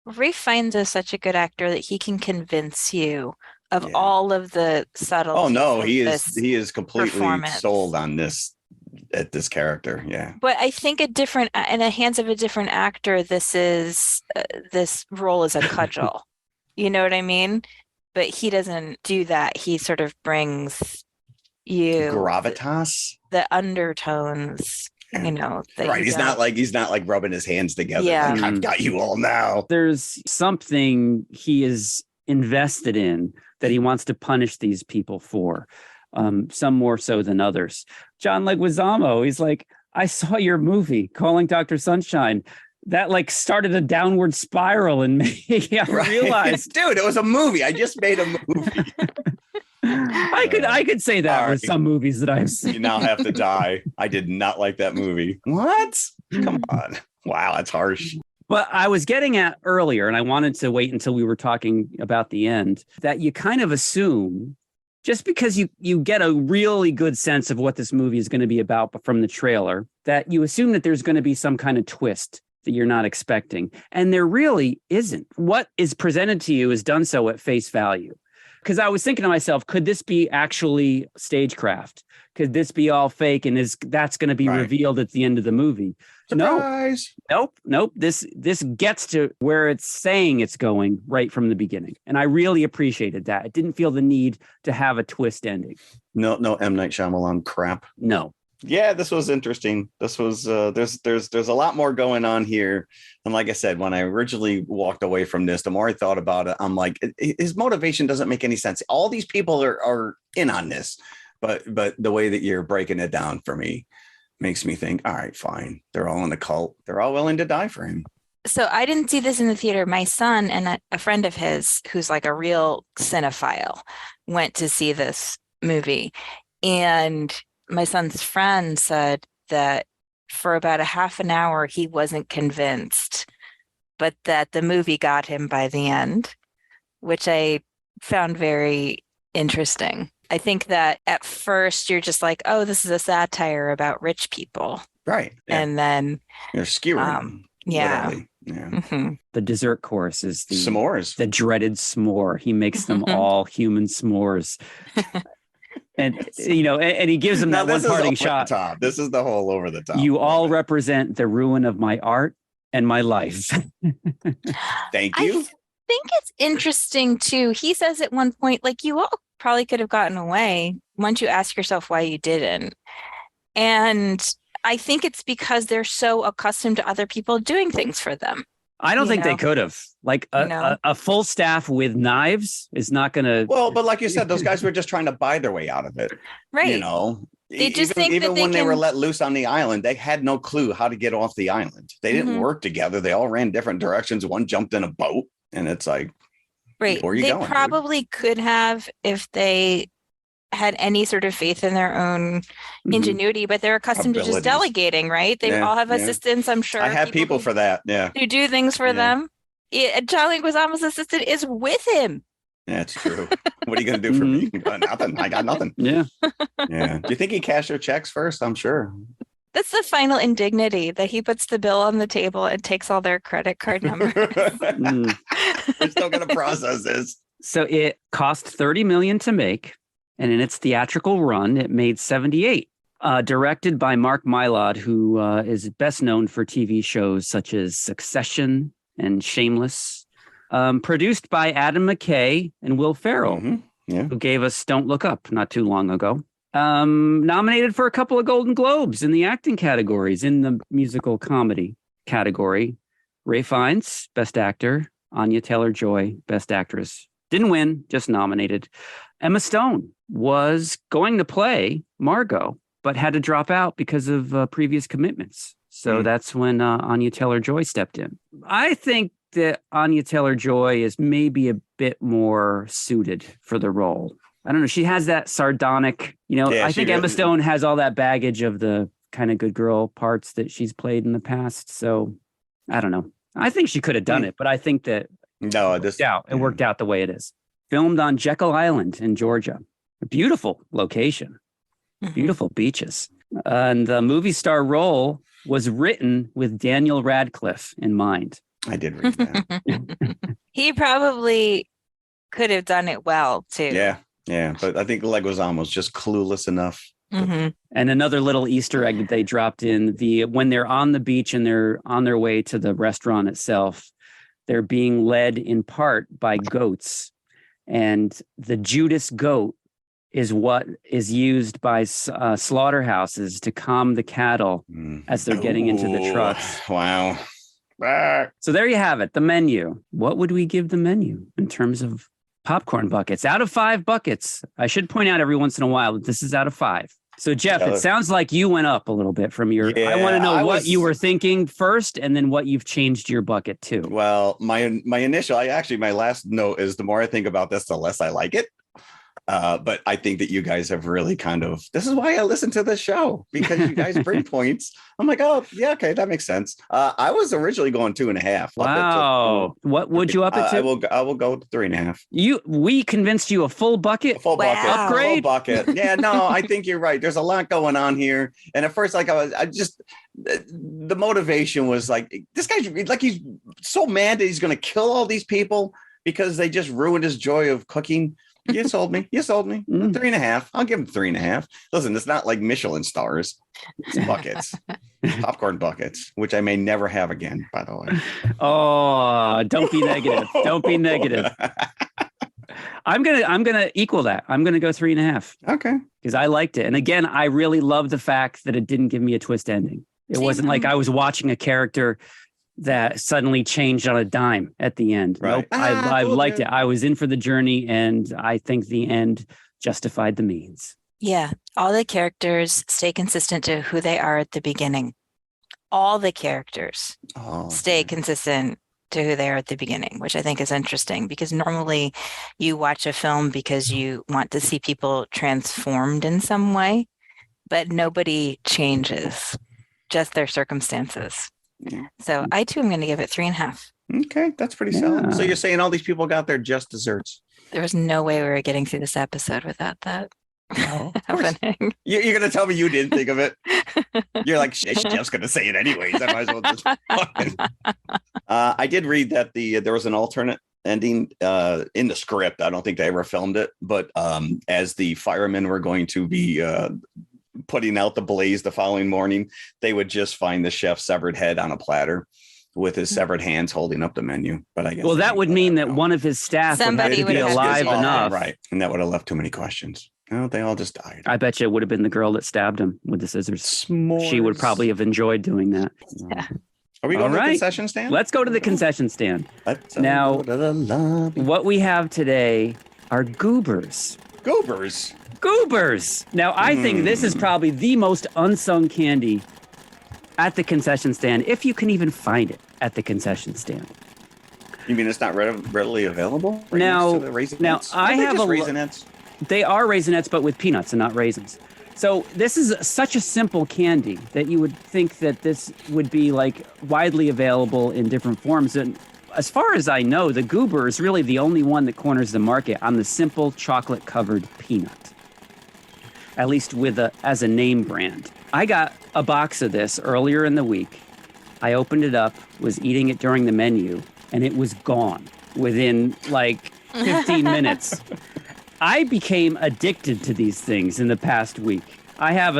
Rafe Fiennes is such a good actor that he can convince you of all of the subtleties. Oh no, he is completely sold on this character. Yeah. But I think in the hands of a different actor, this role is a cudgel. You know what I mean? But he doesn't do that. He sort of brings you gravitas, the undertones. Right. He's not like rubbing his hands together. Yeah. Like, I've got you all now. There's something he is invested in that he wants to punish these people for, some more so than others. John Leguizamo, he's like, I saw your movie, Calling Dr. Sunshine. That like started a downward spiral in me. I realized, dude, it was a movie. I just made a movie. I could say that with some movies that I've seen. You now have to die. I did not like that movie. What? Come on. Wow, that's harsh. But I was getting at earlier, and I wanted to wait until we were talking about the end, that you kind of assume, just because you get a really good sense of what this movie is going to be about from the trailer, that you assume that there's going to be some kind of twist that you're not expecting. And there really isn't. What is presented to you is done so at face value. Because I was thinking to myself, could this be actually stagecraft? Could this be all fake? And that's going to be revealed at the end of the movie? Surprise. Nope. This gets to where it's saying it's going right from the beginning. And I really appreciated that. It didn't feel the need to have a twist ending. No M. Night Shyamalan crap. No. Yeah, this was interesting. This was there's a lot more going on here. And like I said, when I originally walked away from this, the more I thought about it, I'm like, his motivation doesn't make any sense. All these people are in on this, but the way that you're breaking it down for me makes me think, all right, fine. They're all in the cult. They're all willing to die for him. So I didn't see this in the theater. My son and a friend of his, who's like a real cinephile, went to see this movie. And my son's friend said that for about a half an hour, he wasn't convinced, but that the movie got him by the end, which I found very interesting. I think that at first you're just like, oh, this is a satire about rich people. Right. Yeah. And then you're skewering. Yeah. Literally. Yeah. Mm-hmm. The dessert course is s'mores. The dreaded s'more. He makes them all human s'mores. And and he gives him Now, that one this is parting over shot. the top. This is the whole over the top. You all represent the ruin of my art and my life. Thank I you. think it's interesting too. He says at one point, like, you all probably could have gotten away once you ask yourself why you didn't. And I think it's because they're so accustomed to other people doing things for them. I don't You think they know? could have. Like a full staff with knives is not going to. Well, but like you said, those guys were just trying to buy their way out of it. Right. You know, They just think that even they when they were can- let loose on the island, they had no clue how to get off the island. They didn't Mhm. work together. They all ran different directions. One jumped in a boat, and it's like, Right. where are you They going, dude? probably could have if they had any sort of faith in their own Mhm. ingenuity, but they're accustomed to just Abilities. delegating, right? They Yeah, all have yeah. assistants, I'm sure. I have people for that. Yeah, who do things for Yeah. them. John Leguizamo's assistant is with him. that's true. What are you going to do for me? Nothing. I got nothing. Yeah. Yeah. Do you think he cashed their checks first? I'm sure. That's the final indignity that he puts the bill on the table and takes all their credit card numbers. Mm. We're still going to process this. So it cost $30 million to make, and in its theatrical run, it made 78. Directed by Mark Mylod, who is best known for TV shows such as Succession and Shameless. Produced by Adam McKay and Will Ferrell, Mhm. Yeah. who gave us Don't Look Up not too long ago. Nominated for a couple of Golden Globes in the acting categories. In the musical comedy category, Ray Fiennes, Best Actor. Anya Taylor-Joy, Best Actress. Didn't win, just nominated. Emma Stone was going to play Margot, but had to drop out because of previous commitments. So that's when Anya Taylor-Joy stepped in. I think that Anya Taylor-Joy is maybe a bit more suited for the role. I don't know. She has that sardonic, Yeah, I she think Emma really- Stone has all that baggage of the kind of good girl parts that she's played in the past. So I don't know. I think she could have done it, but I think that No, it worked out the way it is. Filmed on Jekyll Island in Georgia. A beautiful location, Mhm. beautiful beaches. And the movie star role was written with Daniel Radcliffe in mind. I did read that. He probably could have done it well too. Yeah. Yeah. But I think Leguizamo's just clueless enough. Mhm. And another little Easter egg that they dropped in when they're on the beach and they're on their way to the restaurant itself, they're being led in part by goats. And the Judas goat is what is used by slaughterhouses to calm the cattle as they're getting into the Ooh, trucks. Wow. Ah. So there you have it, the menu. What would we give the menu in terms of popcorn buckets? Out of 5 buckets. I should point out every once in a while that this is out of 5. So Jeff, it sounds like you went up a little bit from your. Yeah, I want to know I what was- you were thinking first, and then what you've changed your bucket to. Well, my initial, my last note is the more I think about this, the less I like it. But I think that you guys have really this is why I listen to this show, because you guys bring points. I'm like, oh yeah, okay, that makes sense. I was originally going 2.5. Wow. What would you up it to? I will go to 3.5. We convinced you a full bucket. A full bucket. Wow. Upgrade? Full bucket. Yeah, no, I think you're right. There's a lot going on here. And at first, the motivation was like, this guy's like, he's so mad that he's going to kill all these people because they just ruined his joy of cooking. You sold me. 3.5. I'll give him 3.5. Listen, it's not like Michelin stars. It's buckets, popcorn buckets, which I may never have again, by the way. Oh, don't be negative. Don't be negative. I'm gonna equal that. I'm gonna go 3.5 Okay. because I liked it. And again, I really love the fact that it didn't give me a twist ending. It wasn't like I was watching a character that suddenly changed on a dime at the end. Right. Nope. I Cool, liked dude. it. I was in for the journey, and I think the end justified the means. Yeah. All the characters stay consistent to who they are at the beginning. All the characters Oh, stay consistent to who they are at the beginning, which I think is interesting because normally you watch a film because you want to see people transformed in some way, but nobody changes, just their circumstances. Yeah. So I too am going to give it 3.5. Okay, that's pretty Yeah. solid. So you're saying all these people got their just desserts? There was no way we were getting through this episode without that No, of course. happening. You're going to tell me you didn't think of it? You're like, Jeff's going to say it anyways. I might as well just. I did read that there was an alternate ending in the script. I don't think they ever filmed it, but as the firemen were going to be putting out the blaze the following morning, they would just find the chef's severed head on a platter with his severed hands holding up the menu. But I guess that would mean that one of his staff would have to be alive enough. Right. And that would have left too many questions. No, they all just died. I bet you it would have been the girl that stabbed him with the scissors. S'mores. She would probably have enjoyed doing that. Yeah. Are we going to the concession stand? Let's go to the concession stand. Let's now, go to the lobby. What we have today are Goobers. Goobers. Goobers. Now, I think this is probably the most unsung candy at the concession stand, if you can even find it at the concession stand. You mean it's not readily available? Now, I have Raisinets. They are Raisinets, but with peanuts and not raisins. So this is such a simple candy that you would think that this would be like widely available in different forms. And as far as I know, the Goober is really the only one that corners the market on the simple chocolate-covered peanut, at least as a name brand. I got a box of this earlier in the week. I opened it up, was eating it during the menu, and it was gone within like 15 minutes. I became addicted to these things in the past week. I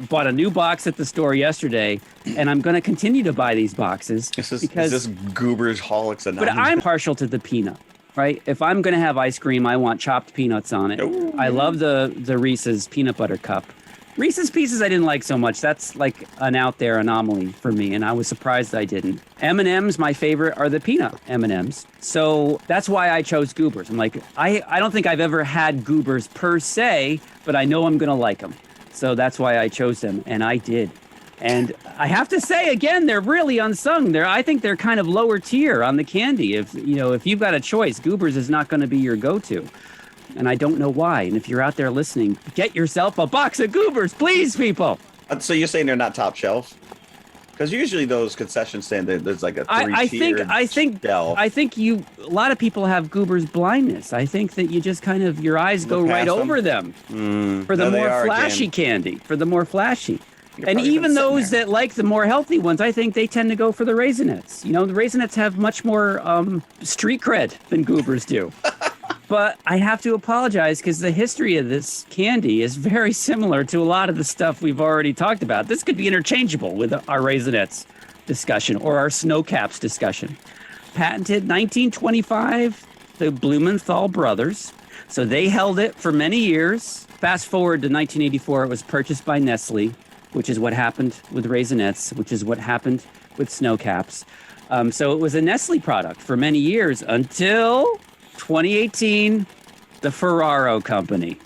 bought a new box at the store yesterday, and I'm going to continue to buy these boxes. Is this Goobers Holics Anonymous? But I'm partial to the peanut, right? If I'm going to have ice cream, I want chopped peanuts on it. Ooh. I love the Reese's peanut butter cup. Reese's Pieces I didn't like so much. That's like an out there anomaly for me, and I was surprised I didn't. M&Ms, my favorite, are the peanut M&Ms. So that's why I chose Goobers. I'm like, I don't think I've ever had Goobers per se, but I know I'm going to like them. So that's why I chose them, and I did. And I have to say, again, they're really unsung. I think they're kind of lower tier on the candy. If you've got a choice, Goobers is not going to be your go-to. And I don't know why. And if you're out there listening, get yourself a box of Goobers, please, people. So you're saying they're not top shelf? Because usually those concession stands, there's like a three-tiered I think a lot of people have Goobers blindness. I think that you just kind of, your eyes go right over them for the more flashy candy, for the more flashy. And even those that like the more healthy ones, I think they tend to go for the Raisinets. You know, the Raisinets have much more street cred than Goobers do. But I have to apologize because the history of this candy is very similar to a lot of the stuff we've already talked about. This could be interchangeable with our Raisinets discussion or our Snow Caps discussion. Patented 1925, the Blumenthal brothers. So they held it for many years. Fast forward to 1984, it was purchased by Nestle, which is what happened with Raisinets, which is what happened with Snow Caps. So it was a Nestle product for many years until 2018, the Ferraro company.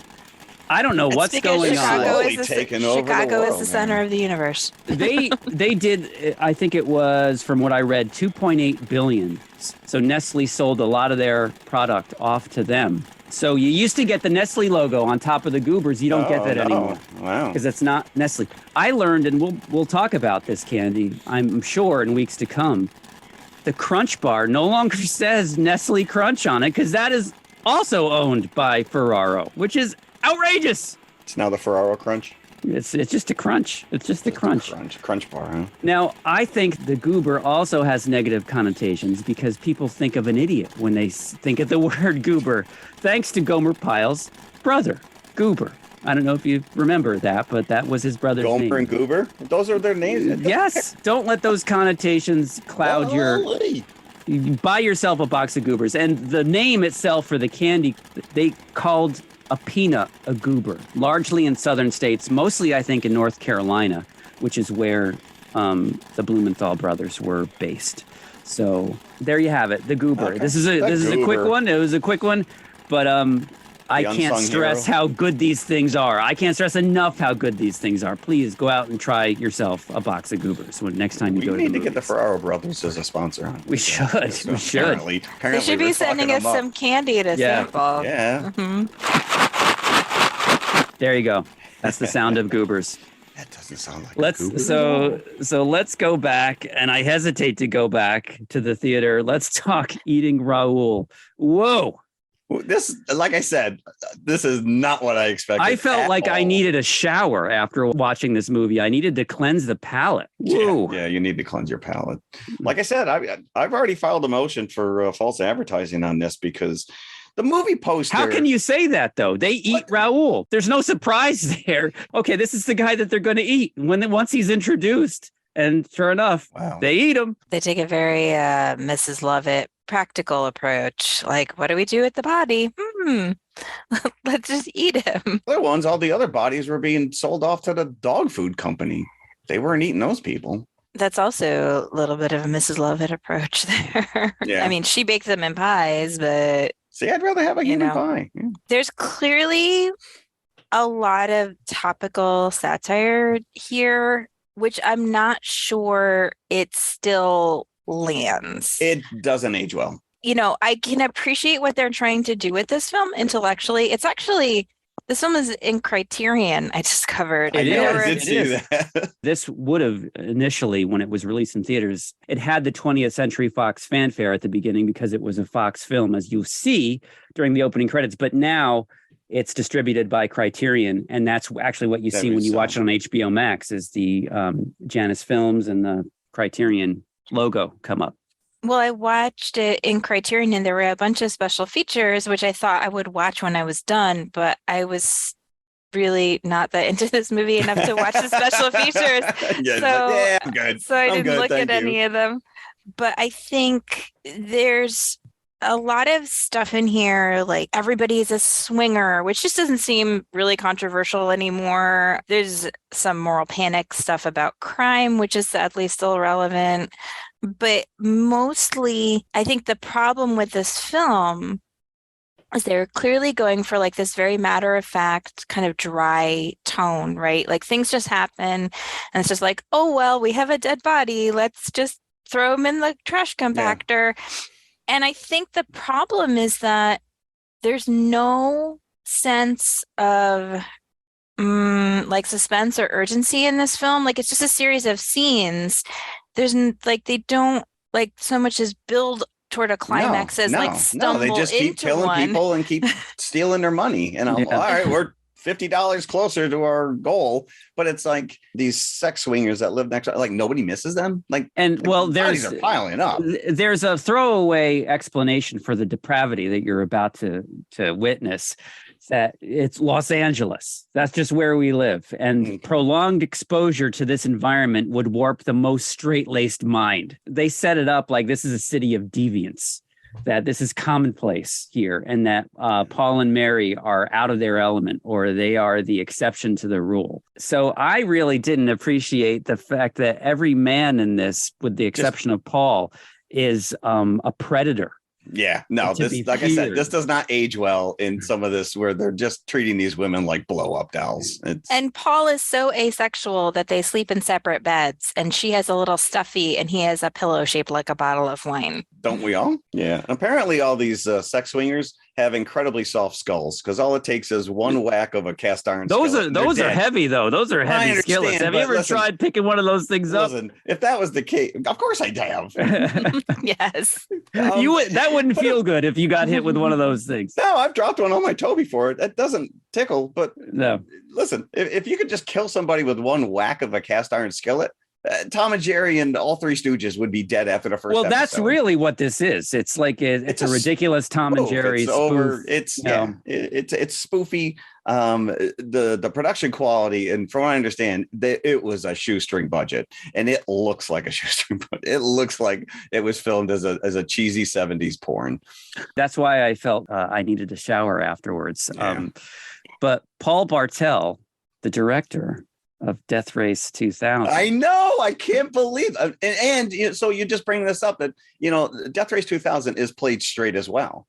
I don't know what's going on. Chicago is the center of the universe. They did, I think it was, from what I read, 2.8 billion. So Nestle sold a lot of their product off to them. So you used to get the Nestle logo on top of the Goobers. You don't get that anymore. Wow. Because it's not Nestle. I learned, and we'll talk about this candy, I'm sure, in weeks to come. The Crunch Bar no longer says Nestle Crunch on it because that is also owned by Ferraro, which is outrageous. It's now the Ferraro Crunch. It's just a crunch. It's just a crunch. Crunch Bar, huh? Now, I think the Goober also has negative connotations because people think of an idiot when they think of the word Goober, thanks to Gomer Pyle's brother, Goober. I don't know if you remember that, but that was his brother's name. Gomer and Goober? Those are their names? Yes. Don't let those connotations cloud You buy yourself a box of Goobers. And the name itself for the candy, they called a peanut a Goober, largely in southern states, mostly, I think, in North Carolina, which is where the Blumenthal brothers were based. So there you have it, the Goober. Okay. This is a quick one. It was a quick one, but I can't stress how good these things are. I can't stress enough how good these things are. Please go out and try yourself a box of Goobers next time you go to the movies. We need to get the Ferraro brothers as a sponsor. We should. We should. Apparently they should be sending us some candy to sample. Yeah. Mm-hmm. There you go. That's the sound of Goobers. That doesn't sound like a Goober. So let's go back, and I hesitate to go back to the theater. Let's talk Eating Raoul. Whoa. This, like I said, this is not what I expected. I felt like I needed a shower after watching this movie. I needed to cleanse the palate. Woo. Yeah, you need to cleanse your palate. Like I said, I've already filed a motion for false advertising on this because the movie poster. How can you say that, though? They eat Raoul. There's no surprise there. Okay, this is the guy that they're going to eat once he's introduced. And sure enough, they eat him. They take a very Mrs. Lovett practical approach. Like, what do we do with the body? Let's just eat him. Other ones, all the other bodies were being sold off to the dog food company. They weren't eating those people. That's also a little bit of a Mrs. Lovett approach there. Yeah. I mean, she baked them in pies, but... See, I'd rather have a human pie. Yeah. There's clearly a lot of topical satire here, which I'm not sure it still lands. It doesn't age well. You know, I can appreciate what they're trying to do with this film intellectually. It's actually, this film is in Criterion, I discovered. I did see that. This would have initially, when it was released in theaters, it had the 20th Century Fox fanfare at the beginning because it was a Fox film, as you'll see during the opening credits. But now it's distributed by Criterion, and that's actually what you see when you watch it on HBO Max, is the Janus Films and the Criterion logo come up. Well, I watched it in Criterion, and there were a bunch of special features, which I thought I would watch when I was done, but I was really not that into this movie enough to watch the special features. I'm good. So I didn't look at any of them. But I think there's a lot of stuff in here, like everybody is a swinger, which just doesn't seem really controversial anymore. There's some moral panic stuff about crime, which is sadly still relevant. But mostly, I think the problem with this film is they're clearly going for like this very matter-of-fact kind of dry tone, right? Like things just happen and it's just like, oh, well, we have a dead body. Let's just throw him in the trash compactor. Yeah. And I think the problem is that there's no sense of like suspense or urgency in this film. Like it's just a series of scenes. There's like, they don't like so much as build toward a climax as like stumble they just keep killing one. People and keep stealing their money. And I'm all right, we're $50 closer to our goal, but it's like these sex swingers that live next door, like nobody misses them. Like, and well, bodies are piling up. There's a throwaway explanation for the depravity that you're about to witness. That it's Los Angeles. That's just where we live. And prolonged exposure to this environment would warp the most straight-laced mind. They set it up like this is a city of deviance, that this is commonplace here, and that Paul and Mary are out of their element, or they are the exception to the rule. So I really didn't appreciate the fact that every man in this, with the exception of Paul, is a predator. Yeah, no, this, like I said, this does not age well in some of this where they're just treating these women like blow up dolls. And Paul is so asexual that they sleep in separate beds, and she has a little stuffy and he has a pillow shaped like a bottle of wine. Don't we all? Yeah. Apparently all these sex swingers have incredibly soft skulls because all it takes is one whack of a cast iron. Those are heavy though. Those are heavy skillets. Have you ever tried picking one of those things up? Listen, if that was the case, of course I'd have. Yes. That wouldn't feel good if you got hit with one of those things. No, I've dropped one on my toe before. That doesn't tickle, but no. Listen, if you could just kill somebody with one whack of a cast iron skillet, Tom and Jerry and all Three Stooges would be dead after the first episode. That's really what this is. It's like it's a ridiculous Tom and Jerry spoof. It's spoofy. The production quality, and from what I understand, it was a shoestring budget, and it looks like a shoestring budget. It looks like it was filmed as a cheesy 70s porn. That's why I felt I needed to shower afterwards. Yeah. But Paul Bartel, the director of Death Race 2000. I know. I can't believe it. And so you just bring this up that, Death Race 2000 is played straight as well.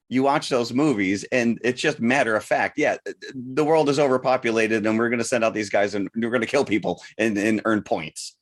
You watch those movies and it's just matter of fact. Yeah, the world is overpopulated and we're going to send out these guys and we're going to kill people and earn points.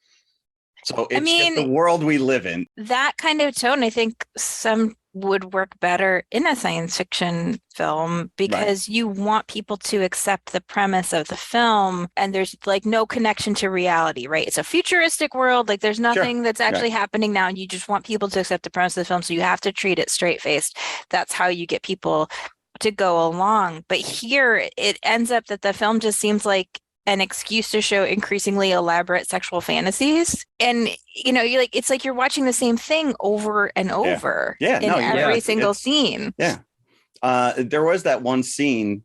So it's just the world we live in. That kind of tone, I think some would work better in a science fiction film because you want people to accept the premise of the film, and there's like no connection to reality, right? It's a futuristic world. Like there's nothing that's actually happening now, and you just want people to accept the premise of the film. So you have to treat it straight faced. That's how you get people to go along. But here it ends up that the film just seems like an excuse to show increasingly elaborate sexual fantasies. And, you know, you're like, it's like you're watching the same thing over and over in every single scene. Yeah. There was that one scene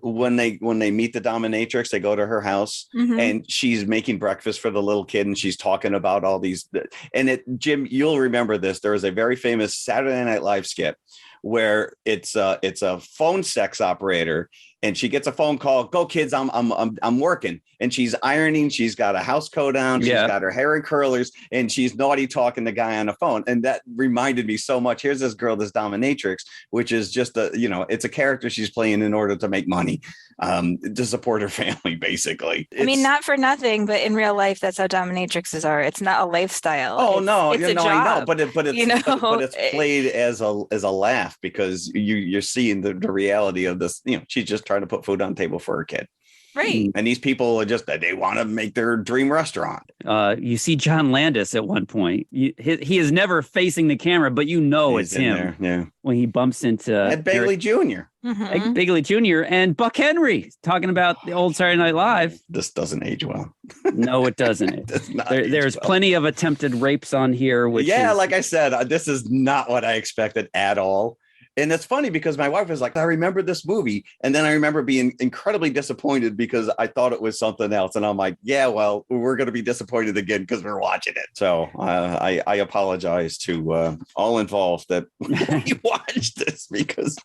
when they meet the dominatrix, they go to her house and she's making breakfast for the little kid and she's talking about all these. And Jim, you'll remember this. There was a very famous Saturday Night Live skit where it's a phone sex operator. And she gets a phone call. Go kids, I'm working. And she's ironing. She's got a house coat on. She's got her hair in curlers, and she's naughty talking the guy on the phone. And that reminded me so much. Here's this girl, this dominatrix, which is just it's a character she's playing in order to make money, to support her family, basically. I mean, not for nothing, but in real life, that's how dominatrixes are. It's not a lifestyle. Oh no, it's a job. I know, but it's played as a laugh because you're seeing the reality of this. You know, she's just trying to put food on the table for her kid. Right. And these people are they want to make their dream restaurant. You see John Landis at one point. He is never facing the camera, but it's him. There, when he bumps into Ed Begley Jr. Ed Begley Jr. and Buck Henry talking about the old Saturday Night Live. This doesn't age well. No, it doesn't. It does not there's plenty of attempted rapes on here. Which like I said, this is not what I expected at all. And it's funny because my wife was like, I remember this movie. And then I remember being incredibly disappointed because I thought it was something else. And I'm like, yeah, well, we're going to be disappointed again because we're watching it. So I apologize to all involved that we watched this because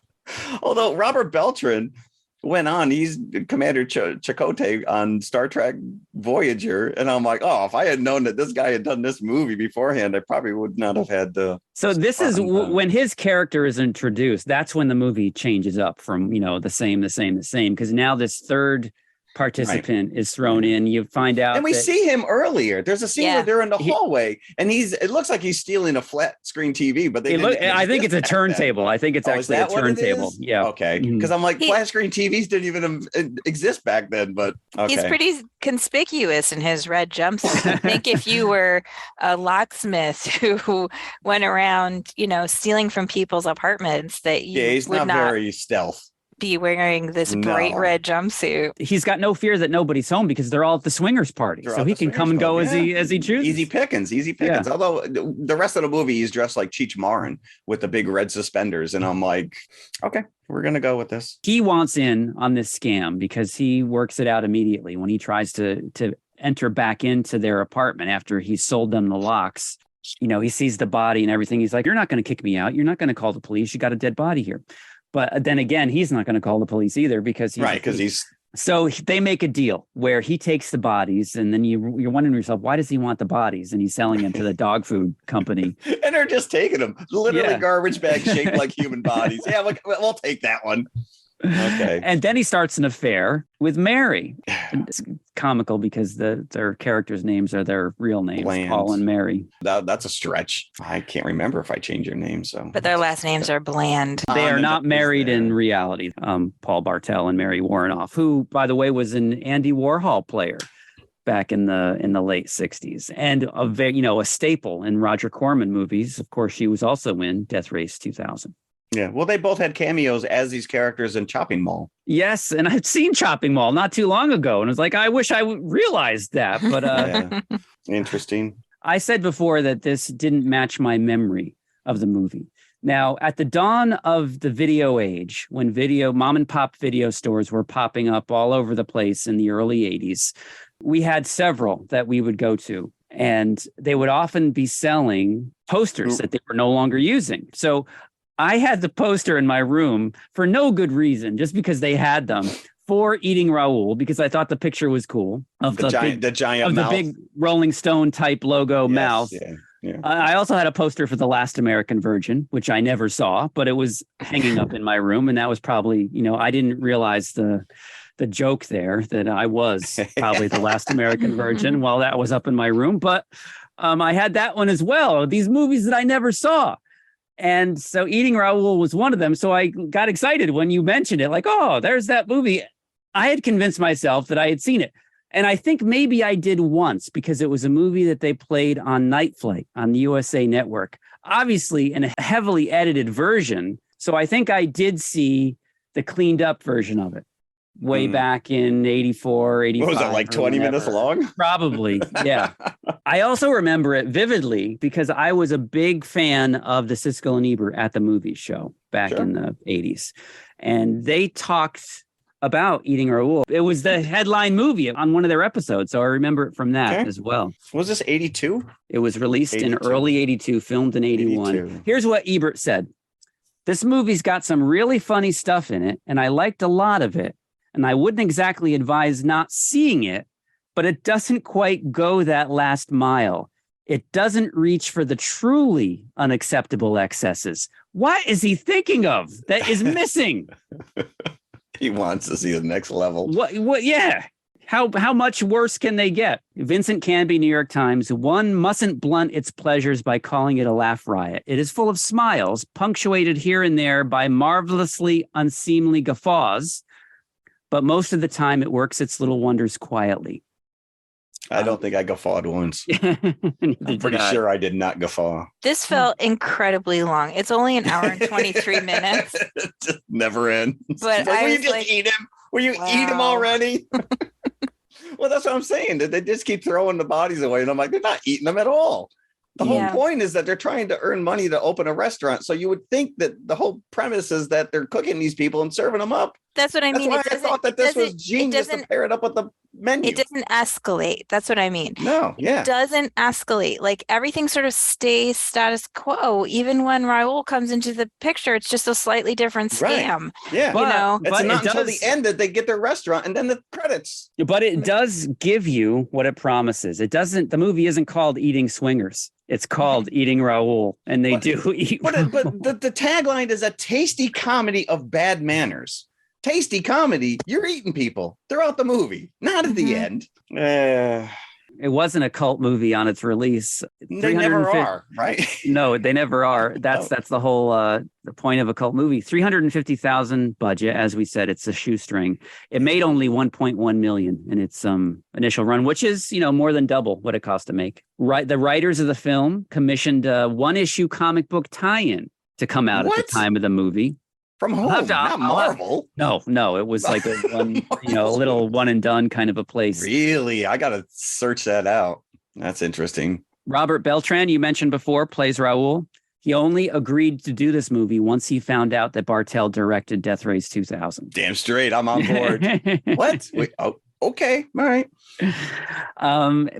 although Robert Beltran went on, he's Commander Chakotay on Star Trek Voyager. And I'm like, oh, if I had known that this guy had done this movie beforehand, I probably would not have had the. So this is when his character is introduced. That's when the movie changes up from, the same, because now this third participant is thrown in. You find out, and we see him earlier. There's a scene where they're in the hallway, and it looks like he's stealing a flat screen TV, but I think it's a turntable. I think it's actually a turntable. Yeah. Okay. Because I'm like, flat screen TVs didn't even exist back then, but okay. He's pretty conspicuous in his red jumpsuit. I think if you were a locksmith who went around, stealing from people's apartments, that you he's would not very stealth. Be wearing this bright red jumpsuit. He's got no fear that nobody's home because they're all at the swingers party, so he can come and go as he chooses. Easy pickings. Yeah. Although the rest of the movie, he's dressed like Cheech Marin with the big red suspenders, and I'm like, okay, we're gonna go with this. He wants in on this scam because he works it out immediately when he tries to enter back into their apartment after he's sold them the locks. He sees the body and everything. He's like, "You're not going to kick me out. You're not going to call the police. You got a dead body here." But then again, he's not going to call the police either because he's So they make a deal where he takes the bodies, and then you're wondering to yourself, why does he want the bodies? And he's selling them to the dog food company. And they're just taking them, literally garbage bags shaped like human bodies. Yeah, we'll take that one. Okay. And then he starts an affair with Mary. It's comical because their characters' names are their real names, Bland. Paul and Mary. That's a stretch. I can't remember if I changed your name. But their last names are Bland. They are not married in reality. Paul Bartel and Mary Warrenoff, who, by the way, was an Andy Warhol player back in the late 60s and a staple in Roger Corman movies. Of course, she was also in Death Race 2000. Yeah, well, they both had cameos as these characters in Chopping Mall. Yes, and I'd seen Chopping Mall not too long ago, and I was like, I wish I realized that. But interesting. I said before that this didn't match my memory of the movie. Now, at the dawn of the video age, when mom and pop video stores were popping up all over the place in the early 80s, we had several that we would go to. And they would often be selling posters that they were no longer using. So I had the poster in my room for no good reason, just because they had them for Eating Raoul, because I thought the picture was cool of the big Rolling Stone type logo mouth. Yeah. I also had a poster for The Last American Virgin, which I never saw, but it was hanging up in my room. And that was probably, I didn't realize the joke there that I was probably the last American virgin while that was up in my room. But I had that one as well. These movies that I never saw. And so Eating Raoul was one of them. So I got excited when you mentioned it, like, oh, there's that movie. I had convinced myself that I had seen it. And I think maybe I did once because it was a movie that they played on Night Flight on the USA Network, obviously in a heavily edited version. So I think I did see the cleaned up version of it way back in 84, 85. What was that, like 20 minutes long? Probably, yeah. I also remember it vividly because I was a big fan of the Siskel and Ebert at the Movies show back in the 80s. And they talked about Eating Raoul. It was the headline movie on one of their episodes. So I remember it from that as well. Was this 82? It was released 82. in early 82, filmed in 81. 82. Here's what Ebert said. This movie's got some really funny stuff in it, and I liked a lot of it. And I wouldn't exactly advise not seeing it, but it doesn't quite go that last mile. It doesn't reach for the truly unacceptable excesses. What is he thinking of that is missing? He wants to see the next level. What? Yeah. How much worse can they get? Vincent Canby, New York Times. One mustn't blunt its pleasures by calling it a laugh riot. It is full of smiles, punctuated here and there by marvelously unseemly guffaws. But most of the time, it works its little wonders quietly. I don't think I guffawed once. I'm pretty sure I did not guffaw. This felt incredibly long. It's only an hour and 23 minutes. Just never ends. But Will I you was just like, eat him? Will you eat him already? Well, that's what I'm saying. They just keep throwing the bodies away. And I'm like, they're not eating them at all. The whole point is that they're trying to earn money to open a restaurant. So you would think that the whole premise is that they're cooking these people and serving them up. That's what I mean. That's why I thought that this was genius to pair it up with the menu. It doesn't escalate. That's what I mean. No, yeah. It doesn't escalate. Like everything sort of stays status quo. Even when Raoul comes into the picture, it's just a slightly different scam. Right. Yeah. It's not until the end that they get their restaurant and then the credits. But it does give you what it promises. It doesn't, the movie isn't called Eating Swingers. It's called Eating Raoul, and they do eat. But the tagline is a tasty comedy of bad manners. Tasty comedy. You're eating people throughout the movie, not at the end. It wasn't a cult movie on its release. They never are, right? No, they never are. That's the whole the point of a cult movie. 350,000 budget, as we said, it's a shoestring. It made only 1.1 million in its initial run, which is more than double what it cost to make. Right, the writers of the film commissioned a one-issue comic book tie-in to come out at the time of the movie. From home, not Marvel. No, it was like a one, a little one and done kind of a place. Really? I got to search that out. That's interesting. Robert Beltran, you mentioned before, plays Raoul. He only agreed to do this movie once he found out that Bartel directed Death Race 2000. Damn straight. I'm on board. What? Wait, oh, okay. All right.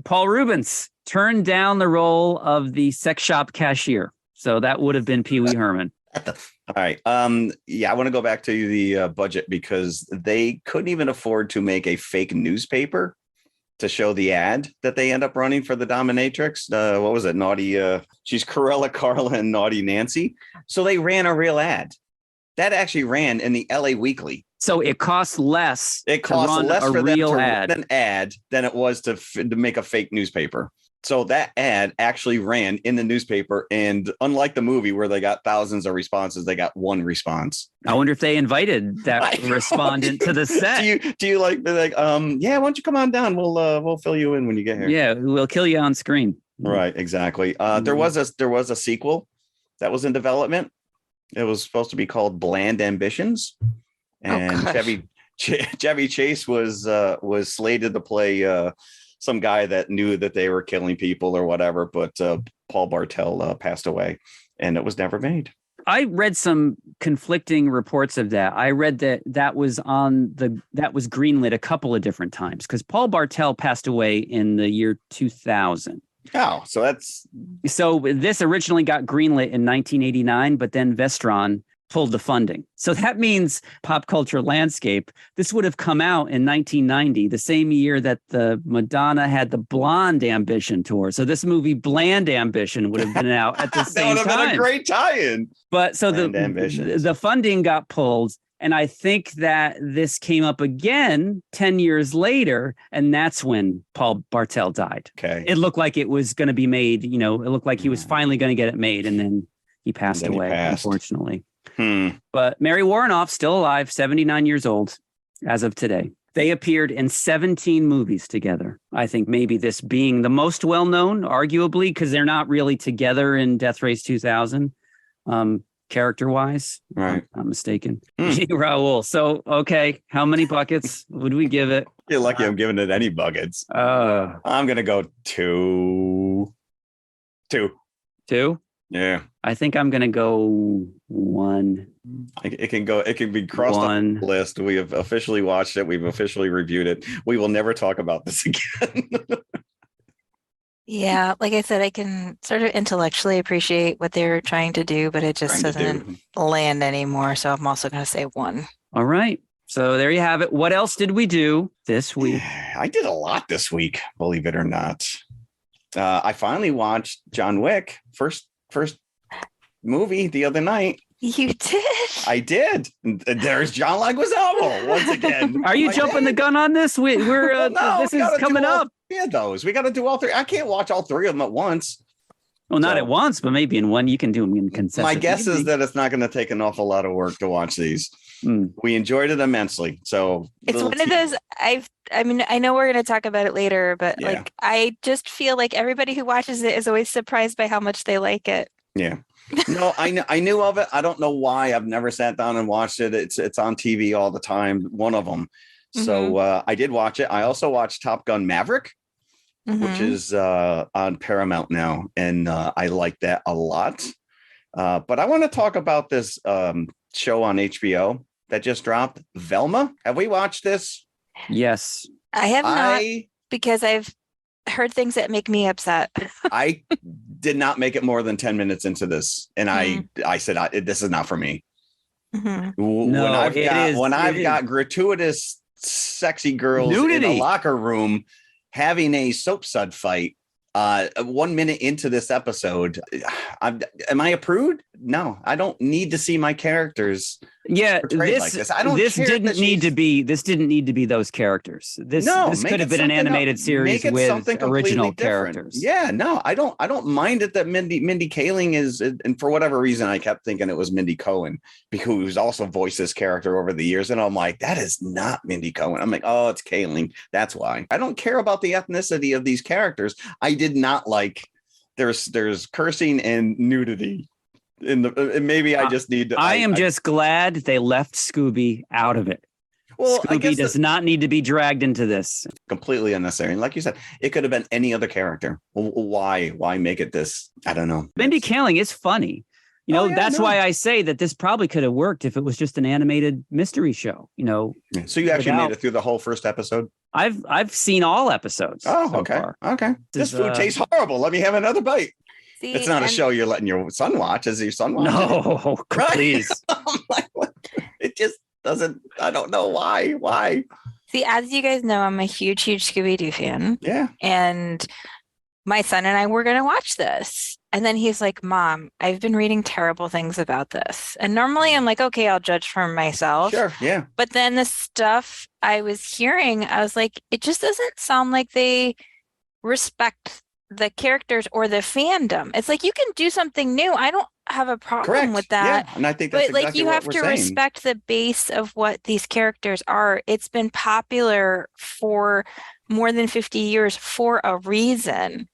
Paul Rubens turned down the role of the sex shop cashier. So that would have been Pee Wee Herman. All right. I want to go back to the budget because they couldn't even afford to make a fake newspaper to show the ad that they end up running for the dominatrix. What was it? Naughty. She's Corella Carla and Naughty Nancy. So they ran a real ad that actually ran in the LA Weekly. So it costs less. It costs less for them to run an ad than it was to make a fake newspaper. So that ad actually ran in the newspaper, and unlike the movie where they got thousands of responses, they got one response. I wonder if they invited that respondent to the set. Do you like? They're like, yeah, why don't you come on down? We'll fill you in when you get here. Yeah, we'll kill you on screen. Right, exactly. There was a sequel that was in development. It was supposed to be called Bland Ambitions, and Chevy Chase was slated to play some guy that knew that they were killing people or whatever, but Paul Bartel passed away and it was never made. I read some conflicting reports of that. I read that was greenlit a couple of different times because Paul Bartel passed away in the year 2000. Oh, so this originally got greenlit in 1989, but then Vestron pulled the funding. So that means Pop Culture Landscape, this would have come out in 1990, the same year that the Madonna had the Blonde Ambition tour. So this movie Bland Ambition would have been out at the same time. That would have been a great tie-in. But so the funding got pulled. And I think that this came up again 10 years later, and that's when Paul Bartel died. Okay. It looked like it was going to be made, it looked like he was finally going to get it made. And then He passed then he away, passed. unfortunately. Hmm. But Mary Warrenoff, still alive, 79 years old as of today. They appeared in 17 movies together. I think maybe this being the most well-known, arguably, because they're not really together in Death Race 2000, character-wise. Right. If I'm not mistaken. Hmm. Eating Raoul. So, okay, how many buckets would we give it? You're lucky I'm giving it any buckets. I'm going to go 2. 2. 2? Yeah. I think I'm going to go 1. It can be crossed off the list. We have officially watched it. We've officially reviewed it. We will never talk about this again. Yeah, like I said, I can sort of intellectually appreciate what they're trying to do, but it just doesn't land anymore. So I'm also going to say 1. All right. So there you have it. What else did we do this week? I did a lot this week, believe it or not. I finally watched John Wick, first movie the other night. You did? I did. There's John Leguizamo once again. Are you jumping the gun on this? We're no, this is coming up. Yeah, those. We got to do all 3. I can't watch all 3 of them at once. Well, not at once, but maybe in one. You can do them in Concession. My guess is that it's not going to take an awful lot of work to watch these. We enjoyed it immensely. So it's one of those. I mean, I know we're going to talk about it later, but like, I just feel like everybody who watches it is always surprised by how much they like it. Yeah. No, I knew of it. I don't know why. I've never sat down and watched it. It's on TV all the time. One of them. So I did watch it. I also watched Top Gun Maverick, which is on Paramount now, and I like that a lot. But I want to talk about this show on HBO that just dropped, Velma. Have we watched this? Yes. I have not, because I've heard things that make me upset. I did not make it more than 10 minutes into this, and I said, this is not for me. No, when I've got gratuitous sexy girls nudity in a locker room having a soap sud fight 1 minute into this episode, am I a prude? No, I don't need to see my characters. Yeah, this. I don't. This didn't need to be. This didn't need to be those characters. This could have been an animated series with original characters. Yeah, no, I don't mind it that Mindy Kaling is, and for whatever reason, I kept thinking it was Mindy Cohen, because who's also voiced this character over the years, and I'm like, that is not Mindy Cohen. I'm like, oh, it's Kaling. That's why. I don't care about the ethnicity of these characters. I did not like. There's cursing and nudity. Maybe I just need to. I am just glad they left Scooby out of it. Well, Scooby does not need to be dragged into this. Completely unnecessary. And like you said, it could have been any other character. Why make it this? I don't know. Mindy Kaling is funny. You know, that's why I say that this probably could have worked if it was just an animated mystery show, you know. So you actually made it through the whole first episode? I've seen all episodes. Oh, so okay. far. Okay. This food tastes horrible. Let me have another bite. See, it's not a show you're letting your son watch. Is your son watching? No, please. It just doesn't. I don't know why. Why? See, as you guys know, I'm a huge Scooby-Doo fan. Yeah. And my son and I were going to watch this. And then he's like, Mom, I've been reading terrible things about this. And normally I'm like, okay, I'll judge for myself. Sure, yeah. But then the stuff I was hearing, I was like, it just doesn't sound like they respect the characters or the fandom. It's like, you can do something new. I don't have a problem with that. Yeah, and I think that's but like, you have to respect the base of what these characters are. It's been popular for more than 50 years for a reason,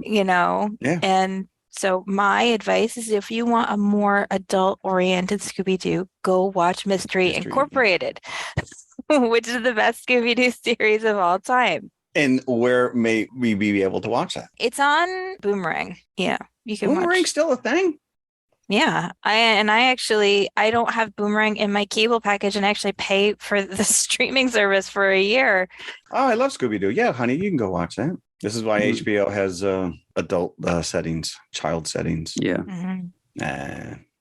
you know? Yeah. And so my advice is, if you want a more adult-oriented Scooby-Doo, go watch Mystery Incorporated, which is the best Scooby-Doo series of all time. And where may we be able to watch that? It's on Boomerang. Yeah, you can watch. Boomerang's still a thing? Yeah, I don't have Boomerang in my cable package, and I actually pay for the streaming service for a year. Oh, I love Scooby-Doo. Yeah, honey, you can go watch that. This is why HBO has adult settings, child settings. Yeah.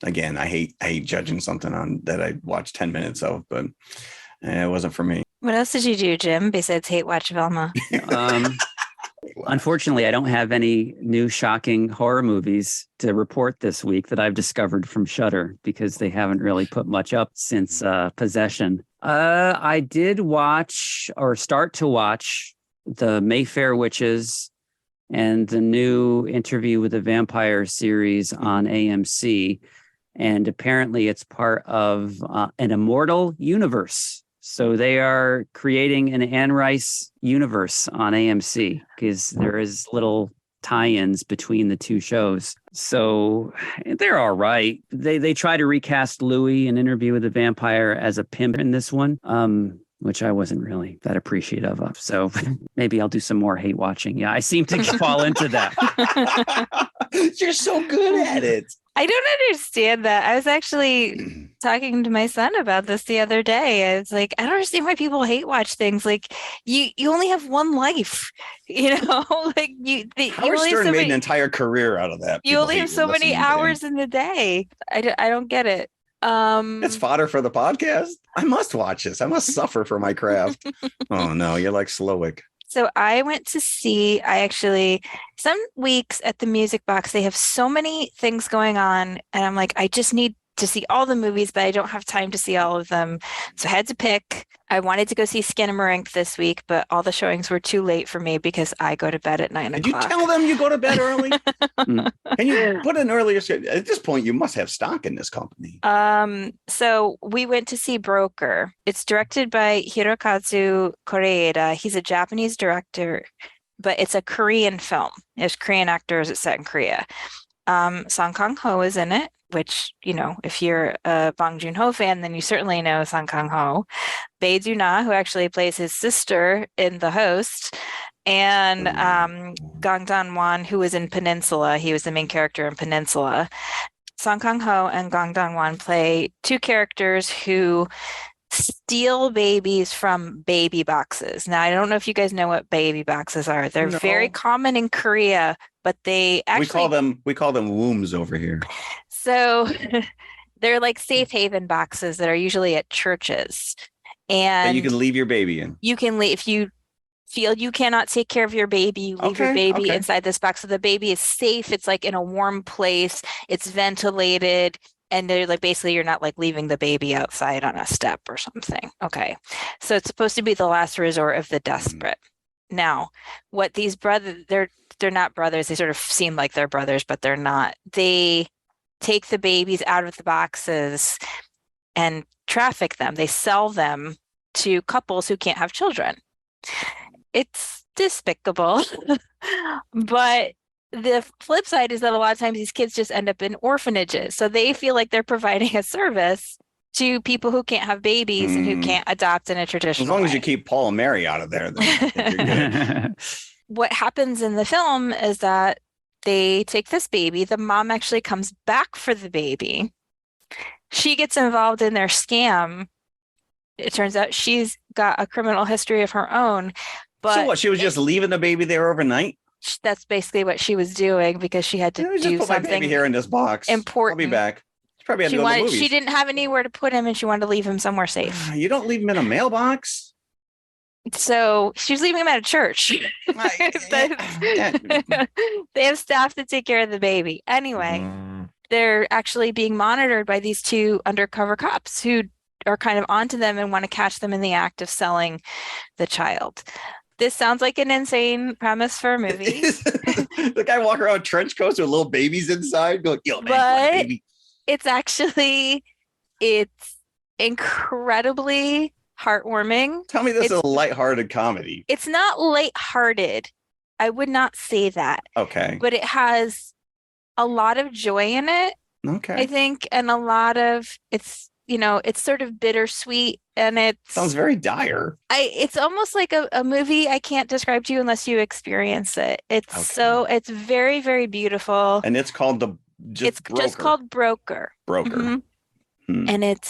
Again, I hate judging something on that I watched 10 minutes of, but it wasn't for me. What else did you do, Jim, besides hate watch Velma? Unfortunately, I don't have any new shocking horror movies to report this week that I've discovered from Shudder, because they haven't really put much up since Possession. I did watch, or start to watch, the Mayfair Witches and the new Interview with the Vampire series on AMC. And apparently it's part of an immortal universe. So they are creating an Anne Rice universe on AMC because there is little tie-ins between the two shows. So they're all right. They try to recast Louis in Interview with the Vampire as a pimp in this one, which I wasn't really that appreciative of. So maybe I'll do some more hate watching. Yeah, I seem to fall into that. You're so good at it. I don't understand that. I was actually talking to my son about this the other day. I was like, I don't understand why people hate watch things. Like you only have one life, like you Howard only Stern have made an entire career out of that. you only have so many hours in the day. I don't get it. It's fodder for the podcast. I must watch this. I must suffer for my craft. Oh no, you're like Slowick. So I went to see, some weeks at the Music Box, they have so many things going on. And I'm like, I just need to see all the movies, but I don't have time to see all of them. So I had to pick. I wanted to go see Skinamarink this week, but all the showings were too late for me because I go to bed at 9 o'clock. Did you tell them you go to bed early? Can you put an earlier schedule? At this point, you must have stock in this company. So we went to see Broker. It's directed by Hirokazu Koreeda. He's a Japanese director, but it's a Korean film. There's Korean actors. It's set in Korea. Song Kang-ho is in it, which, if you're a Bong Joon-ho fan, then you certainly know Song Kang-ho. Bae Do-na, who actually plays his sister in The Host, and Gang Dan-won, who was in Peninsula. He was the main character in Peninsula. Song Kang-ho and Gang Dan-won play two characters who steal babies from baby boxes. Now, I don't know if you guys know what baby boxes are. They're very common in Korea, but they actually we call them wombs over here. So they're like safe haven boxes that are usually at churches. And that you can leave your baby in. You can leave if you feel you cannot take care of your baby, you leave your baby inside this box. So the baby is safe. It's like in a warm place. It's ventilated. And they're like, basically, you're not like leaving the baby outside on a step or something. Okay. So it's supposed to be the last resort of the desperate. Now, what these brothers, they're not brothers. They sort of seem like they're brothers, but they're not. They take the babies out of the boxes and traffic them. They sell them to couples who can't have children. It's despicable. But the flip side is that a lot of times these kids just end up in orphanages. So they feel like they're providing a service to people who can't have babies and who can't adopt in a traditional way. As long as you keep Paul and Mary out of there, then you're good. What happens in the film is that they take this baby. The mom actually comes back for the baby. She gets involved in their scam. It turns out she's got a criminal history of her own. But so what? She was just leaving the baby there overnight? That's basically what she was doing because she had to do put something my baby here in this box. Important. I'll be back. She probably had to go to the movies. She didn't have anywhere to put him, and she wanted to leave him somewhere safe. You don't leave him in a mailbox. So she was leaving him at a church. They have staff to take care of the baby. Anyway, they're actually being monitored by these two undercover cops who are kind of onto them and want to catch them in the act of selling the child. This sounds like an insane premise for a movie. The guy walking around with trench coats with little babies inside going, yo, man, but baby. It's incredibly heartwarming. Tell me this is a lighthearted comedy. It's not lighthearted. I would not say that. Okay. But it has a lot of joy in it. Okay. I think, and a lot of it's sort of bittersweet, and it sounds very dire. It's almost like a movie I can't describe to you unless you experience it. It's very, very beautiful. And it's called just called Broker. Broker. And it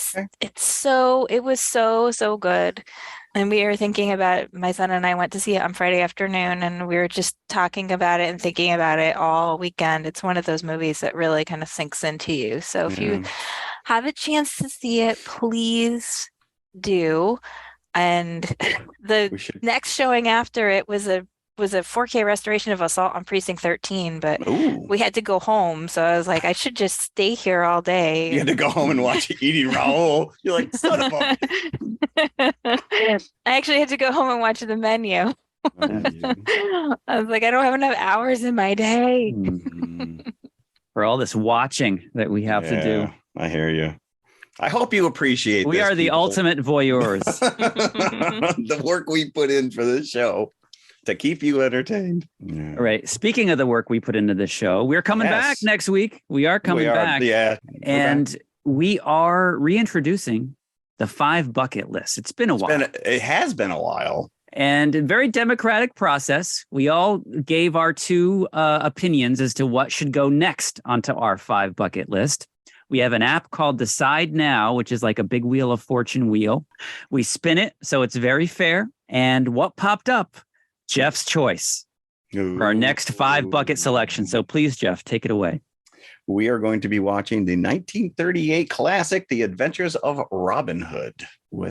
was so good. And we were thinking about it. My son and I went to see it on Friday afternoon, and we were just talking about it and thinking about it all weekend. It's one of those movies that really kind of sinks into you. So if you have a chance to see it, please do. And the next showing after it was a 4K restoration of Assault on Precinct 13, but we had to go home. So I was like, I should just stay here all day. You had to go home and watch Eating Raoul. You're like, son of a... I actually had to go home and watch The Menu, I was like, I don't have enough hours in my day. For all this watching that we have to do. I hear you. I hope you appreciate We this, are the people. ultimate voyeurs. The work we put in for this show to keep you entertained. Yeah. All right. Speaking of the work we put into this show, we're coming back next week. We are coming back. Yeah. And we are reintroducing the 5 bucket list. It's been a while. It has been a while. And a very democratic process. We all gave our 2 opinions as to what should go next onto our 5 bucket list. We have an app called Decide Now, which is like a big Wheel of Fortune wheel. We spin it, so it's very fair. And what popped up? Jeff's choice for our next 5 bucket selection. So please, Jeff, take it away. We are going to be watching the 1938 classic, The Adventures of Robin Hood.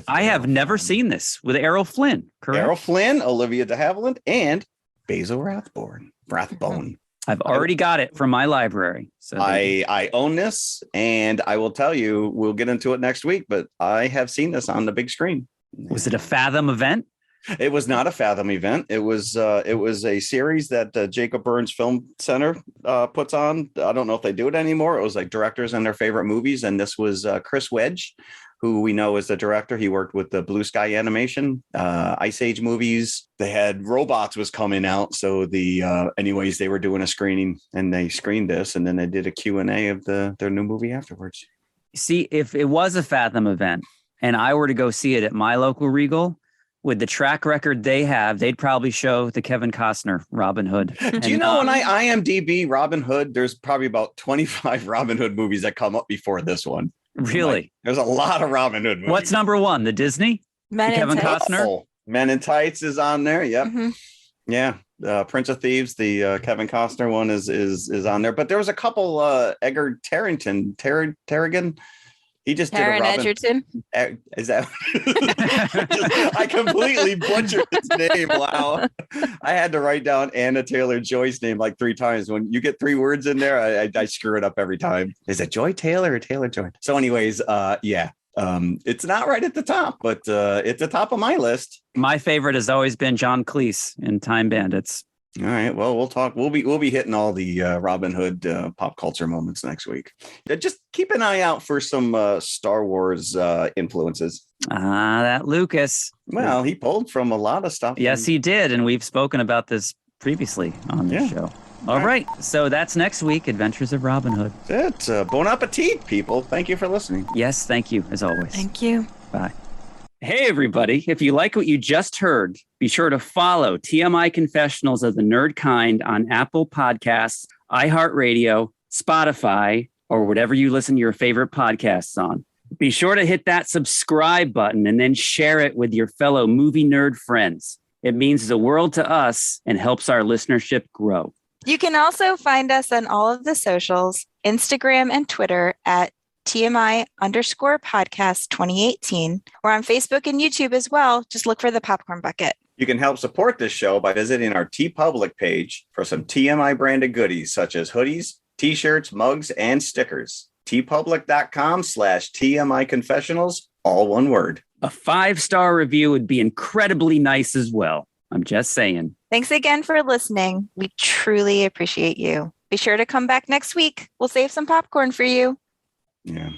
I have never seen this with Errol Flynn, correct? Errol Flynn, Olivia de Havilland, and Basil Rathbone. I've already got it from my library. So I own this, and I will tell you, we'll get into it next week, but I have seen this on the big screen. Was it a Fathom event? It was not a Fathom event. It was a series that Jacob Burns Film Center puts on. I don't know if they do it anymore. It was like directors and their favorite movies, and this was Chris Wedge, who we know is the director. He worked with the Blue Sky Animation, Ice Age movies. They had Robots was coming out. So anyways, they were doing a screening and they screened this, and then they did a Q&A of their new movie afterwards. See, if it was a Fathom event and I were to go see it at my local Regal, with the track record they have, they'd probably show the Kevin Costner Robin Hood. Do you know when I IMDb Robin Hood, there's probably about 25 Robin Hood movies that come up before this one. Really? There's a lot of Robin Hood movies. What's number 1? The Disney? Kevin Costner? Oh, Men in Tights is on there. Yep. Mm-hmm. Yeah. Prince of Thieves, the Kevin Costner one is on there. But there was a couple, Edgar Tarragon. He just did a Robin. Edgerton? Is that? I completely butchered his name. Wow. I had to write down Anna Taylor-Joy's name like 3 times. When you get 3 words in there, I screw it up every time. Is it Joy Taylor or Taylor Joy? So anyways, yeah. It's not right at the top, but it's the top of my list. My favorite has always been John Cleese in Time Bandits. All right. Well, we'll talk. We'll be hitting all the Robin Hood pop culture moments next week. Just keep an eye out for some Star Wars influences. That Lucas. Well, he pulled from a lot of stuff. Yes, he did. And we've spoken about this previously on the show. All right. So that's next week, Adventures of Robin Hood. That's bon appetit, people. Thank you for listening. Yes, thank you, as always. Thank you. Bye. Hey, everybody. If you like what you just heard, be sure to follow TMI Confessionals of the Nerd Kind on Apple Podcasts, iHeartRadio, Spotify, or whatever you listen to your favorite podcasts on. Be sure to hit that subscribe button and then share it with your fellow movie nerd friends. It means the world to us and helps our listenership grow. You can also find us on all of the socials, Instagram and Twitter at TMI_podcast 2018. We're on Facebook and YouTube as well. Just look for the Popcorn Bucket. You can help support this show by visiting our TeePublic page for some TMI branded goodies such as hoodies, t-shirts, mugs, and stickers. TeePublic.com/TMI Confessionals, all one word. A 5-star review would be incredibly nice as well. I'm just saying. Thanks again for listening. We truly appreciate you. Be sure to come back next week. We'll save some popcorn for you. Yeah.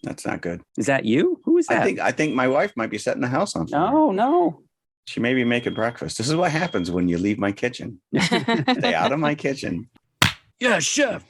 That's not good. Is that you? Who is that? I think my wife might be setting the house on fire. No. She may be making breakfast. This is what happens when you leave my kitchen. Stay out of my kitchen. Yeah, chef.